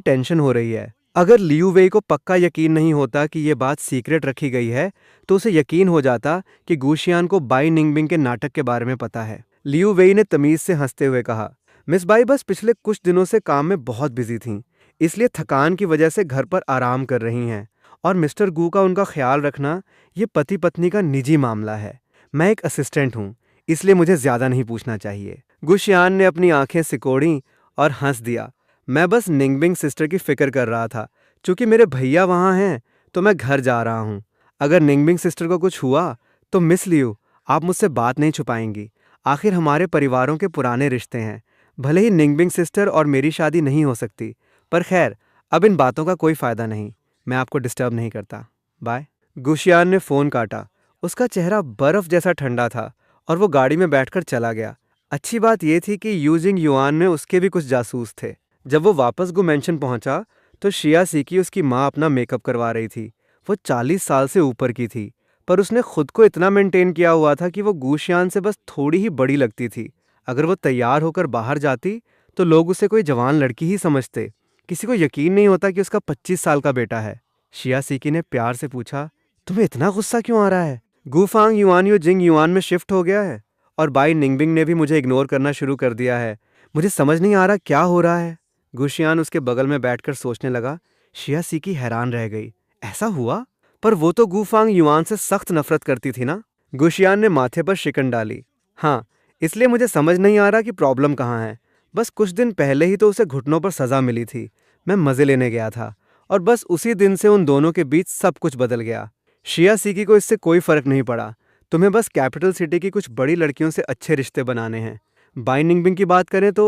टेंशन हो रही है। अगर लियू वेई को पक्का यकीन नहीं होता कि ये बात सीक्रेट रखी गई है, तो उसे यकीन हो जाता कि गूशियान को बाई निंगबिंग के नाटक के बारे में पता है। लियू वेई ने तमीज से हंसते हुए कहा, मिस बाई बस पिछले कुछ दिनों से काम में बहुत बिजी थीं, इसलिए थकान की वजह से घर पर आराम कर रही हैं। और मिस्टर गू का उनका ख्याल रखना ये पति पत्नी का निजी मामला है। मैं एक असिस्टेंट हूँ, इसलिए मुझे ज्यादा नहीं पूछना चाहिए। गुशियान ने अपनी आंखें सिकोड़ी और हंस दिया। मैं बस निंगबिंग सिस्टर की फिक्र कर रहा था। चूंकि मेरे भैया वहां हैं, तो मैं घर जा रहा हूँ। अगर निंगबिंग सिस्टर को कुछ हुआ तो मिस लियू, आप मुझसे बात नहीं छुपाएंगी। आखिर हमारे परिवारों के पुराने रिश्ते हैं। भले ही निंगबिंग सिस्टर और मेरी शादी नहीं हो सकती, पर खैर, अब इन बातों का कोई फायदा नहीं। मैं आपको डिस्टर्ब नहीं करता। बाय। गुशियान ने फोन काटा। उसका चेहरा बर्फ जैसा ठंडा था और वो गाड़ी में बैठकर चला गया। अच्छी बात यह थी कि यूजिंग युआन में उसके भी कुछ जासूस थे। जब वो वापस गु मेंशन पहुंचा तो शिया सीकी उसकी माँ अपना मेकअप करवा रही थी। वो 40 साल से ऊपर की थी, पर उसने खुद को इतना मेंटेन किया हुआ था कि वो गूशियान से बस थोड़ी ही बड़ी लगती थी। अगर वो तैयार होकर बाहर जाती तो लोग उसे कोई जवान लड़की ही समझते। किसी को यकीन नहीं होता कि उसका 25 साल का बेटा है। शिया सीकी ने प्यार से पूछा, तुम्हें इतना गुस्सा क्यों आ रहा है? गुफांग युआन यू जिंग युआन में शिफ्ट हो गया है और बाई निंगबिंग ने भी मुझे इग्नोर करना शुरू कर दिया है। मुझे समझ नहीं आ रहा क्या हो रहा है। गुशियान उसके बगल में बैठकर सोचने लगा। शिया सीकी हैरान रह गई। ऐसा हुआ? पर वो तो गुफांग युआन से सख्त नफरत करती थी ना? गुशियान ने माथे पर शिकन डाली। हाँ, इसलिए मुझे समझ नहीं आ रहा कि प्रॉब्लम कहाँ है। बस कुछ दिन पहले ही तो उसे घुटनों पर सजा मिली थी। मैं मजे लेने गया था और बस उसी दिन से उन दोनों के बीच सब कुछ बदल गया। शिया सीकी को इससे कोई फर्क नहीं पड़ा। तुम्हें बस कैपिटल सिटी की कुछ बड़ी लड़कियों से अच्छे रिश्ते बनाने हैं। बाई निंगबिंग की बात करें तो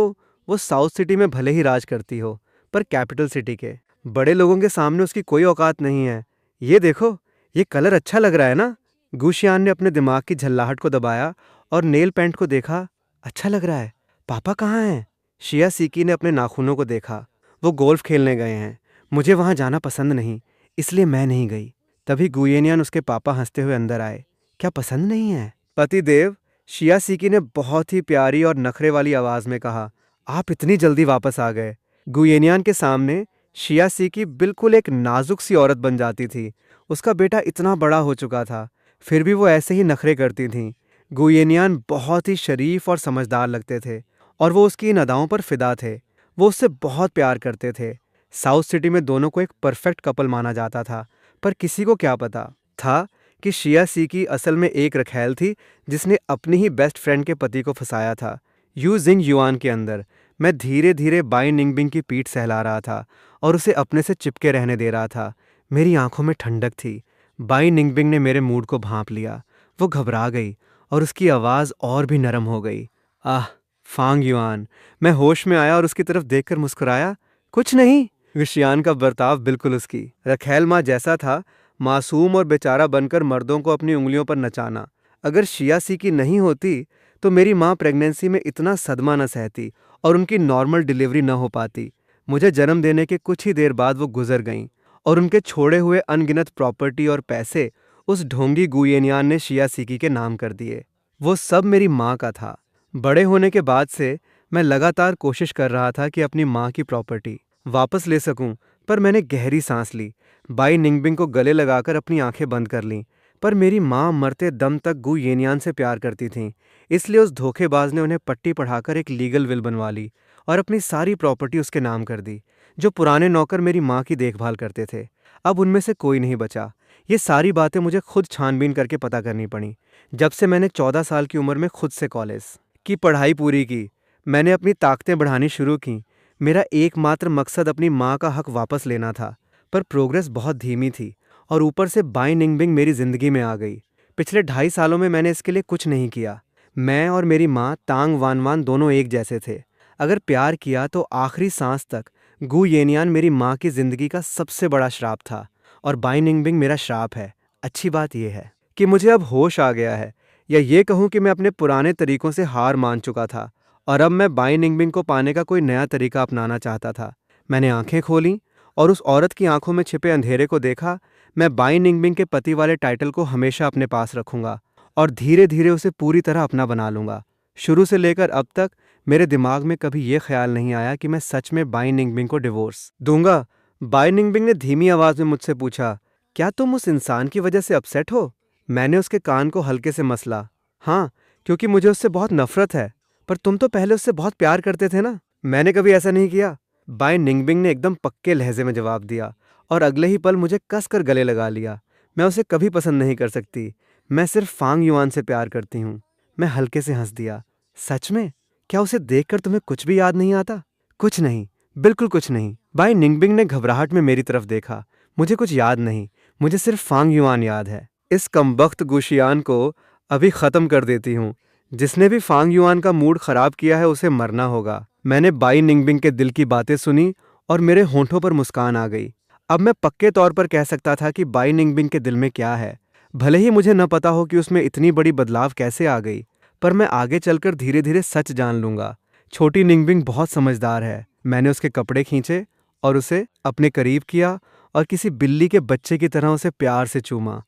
वो साउथ सिटी में भले ही राज करती हो, पर कैपिटल सिटी के बड़े लोगों के सामने उसकी कोई औकात नहीं है। ये देखो, ये कलर अच्छा लग रहा है ना? गुशियान ने अपने दिमाग की झल्लाहट को दबाया और नेल पेंट को देखा। अच्छा लग रहा है। पापा कहाँ हैं? शिया सीकी ने अपने नाखूनों को देखा। वो गोल्फ खेलने गए हैं। मुझे वहां जाना पसंद नहीं, इसलिए मैं नहीं गई। तभी गुयेनियन उसके पापा हंसते हुए अंदर आए। क्या पसंद नहीं है? पति देव, शिया सीकी ने बहुत ही प्यारी और नखरे वाली आवाज में कहा, आप इतनी जल्दी वापस आ गए। गुयेनियन के सामने शिया सीकी बिल्कुल एक नाजुक सी औरत बन जाती थी। उसका बेटा इतना बड़ा हो चुका था, फिर भी वो ऐसे ही नखरे करती थीं। गुयेनियन बहुत ही शरीफ और समझदार लगते थे और वो उसकी इन अदाओं पर फिदा थे। वो उससे बहुत प्यार करते थे। साउथ सिटी में दोनों को एक परफेक्ट कपल माना जाता था, पर किसी को क्या पता था कि शिया सीकी असल में एक रखैल थी जिसने अपनी ही बेस्ट फ्रेंड के पति को फंसाया था। यू जिंग युआन के अंदर मैं धीरे धीरे बाई निंगबिंग की पीठ सहला रहा था और उसे अपने से चिपके रहने दे रहा था। मेरी आंखों में ठंडक थी। बाई निंगबिंग ने मेरे मूड को भांप लिया। वो घबरा गई और उसकी आवाज़ और भी नरम हो गई। आह, फांग युआन। मैं होश में आया और उसकी तरफ देखकर मुस्कुराया। कुछ नहीं। विशियान का बर्ताव बिल्कुल उसकी रखैल माँ जैसा था, मासूम और बेचारा बनकर मर्दों को अपनी उंगलियों पर नचाना। अगर शिया सीकी नहीं होती तो मेरी माँ प्रेगनेंसी में इतना सदमा न सहती और उनकी नॉर्मल डिलीवरी न हो पाती। मुझे जन्म देने के कुछ ही देर बाद वो गुजर गईं और उनके छोड़े हुए अनगिनत प्रॉपर्टी और पैसे उस ढोंगी गुयेनियान ने शिया सीकी के नाम कर दिए। वो सब मेरी माँ का था। बड़े होने के बाद से मैं लगातार कोशिश कर रहा था कि अपनी माँ की प्रॉपर्टी वापस ले सकूं, पर मैंने गहरी सांस ली। बाई निंगबिंग को गले लगाकर अपनी आंखें बंद कर लीं। पर मेरी माँ मरते दम तक गु येनियान से प्यार करती थीं, इसलिए उस धोखेबाज ने उन्हें पट्टी पढ़ाकर एक लीगल विल बनवा ली और अपनी सारी प्रॉपर्टी उसके नाम कर दी। जो पुराने नौकर मेरी माँ की देखभाल करते थे, अब उनमें से कोई नहीं बचा। ये सारी बातें मुझे खुद छानबीन करके पता करनी पड़ी। जब से मैंने 14 साल की उम्र में खुद से कॉलेज की पढ़ाई पूरी की, मैंने अपनी ताकतें बढ़ानी शुरू की। मेरा एकमात्र मकसद अपनी माँ का हक वापस लेना था, पर प्रोग्रेस बहुत धीमी थी और ऊपर से बाई निंगबिंग मेरी ज़िंदगी में आ गई। पिछले 2.5 सालों में मैंने इसके लिए कुछ नहीं किया। मैं और मेरी माँ तांग वानवान दोनों एक जैसे थे। अगर प्यार किया तो आखिरी सांस तक। गु येनियान मेरी माँ की ज़िंदगी का सबसे बड़ा श्राप था और बाई निंगबिंग मेरा श्राप है। अच्छी बात यह है कि मुझे अब होश आ गया है, या ये कहूँ कि मैं अपने पुराने तरीकों से हार मान चुका था और अब मैं बाई निंगबिंग को पाने का कोई नया तरीका अपनाना चाहता था। मैंने आंखें खोलीं और उस औरत की आंखों में छिपे अंधेरे को देखा। मैं बाई निंगबिंग के पति वाले टाइटल को हमेशा अपने पास रखूंगा और धीरे धीरे उसे पूरी तरह अपना बना लूंगा। शुरू से लेकर अब तक मेरे दिमाग में कभी ये ख्याल नहीं आया कि मैं सच में बाई निंगबिंग को डिवोर्स दूंगा। बाई निंगबिंग ने धीमी आवाज में मुझसे पूछा, क्या तुम उस इंसान की वजह से अपसेट हो? मैंने उसके कान को हल्के से मसला। हाँ, क्योंकि मुझे उससे बहुत नफरत है। पर तुम तो पहले उससे बहुत प्यार करते थे ना। मैंने कभी ऐसा नहीं किया, बाई निंगबिंग ने एकदम पक्के लहजे में जवाब दिया और अगले ही पल मुझे कसकर गले लगा लिया। मैं उसे कभी पसंद नहीं कर सकती। मैं सिर्फ फांग युआन से प्यार करती हूँ। मैं हल्के से हंस दिया। सच में? क्या उसे देखकर तुम्हें कुछ भी याद नहीं आता? कुछ नहीं, बिल्कुल कुछ नहीं। बाई निंगबिंग ने घबराहट में मेरी तरफ देखा। मुझे कुछ याद नहीं, मुझे सिर्फ फांग युआन याद है। इस कमबख्त गुशियान को अभी खत्म कर देती हूँ। जिसने भी फांग युआन का मूड खराब किया है उसे मरना होगा। मैंने बाई निंगबिंग के दिल की बातें सुनी और मेरे होंठों पर मुस्कान आ गई। अब मैं पक्के तौर पर कह सकता था कि बाई निंगबिंग के दिल में क्या है, भले ही मुझे न पता हो कि उसमें इतनी बड़ी बदलाव कैसे आ गई। पर मैं आगे चलकर धीरे धीरे सच जान लूंगा। छोटी निंगबिंग बहुत समझदार है। मैंने उसके कपड़े खींचे और उसे अपने करीब किया और किसी बिल्ली के बच्चे की तरह उसे प्यार से चूमा।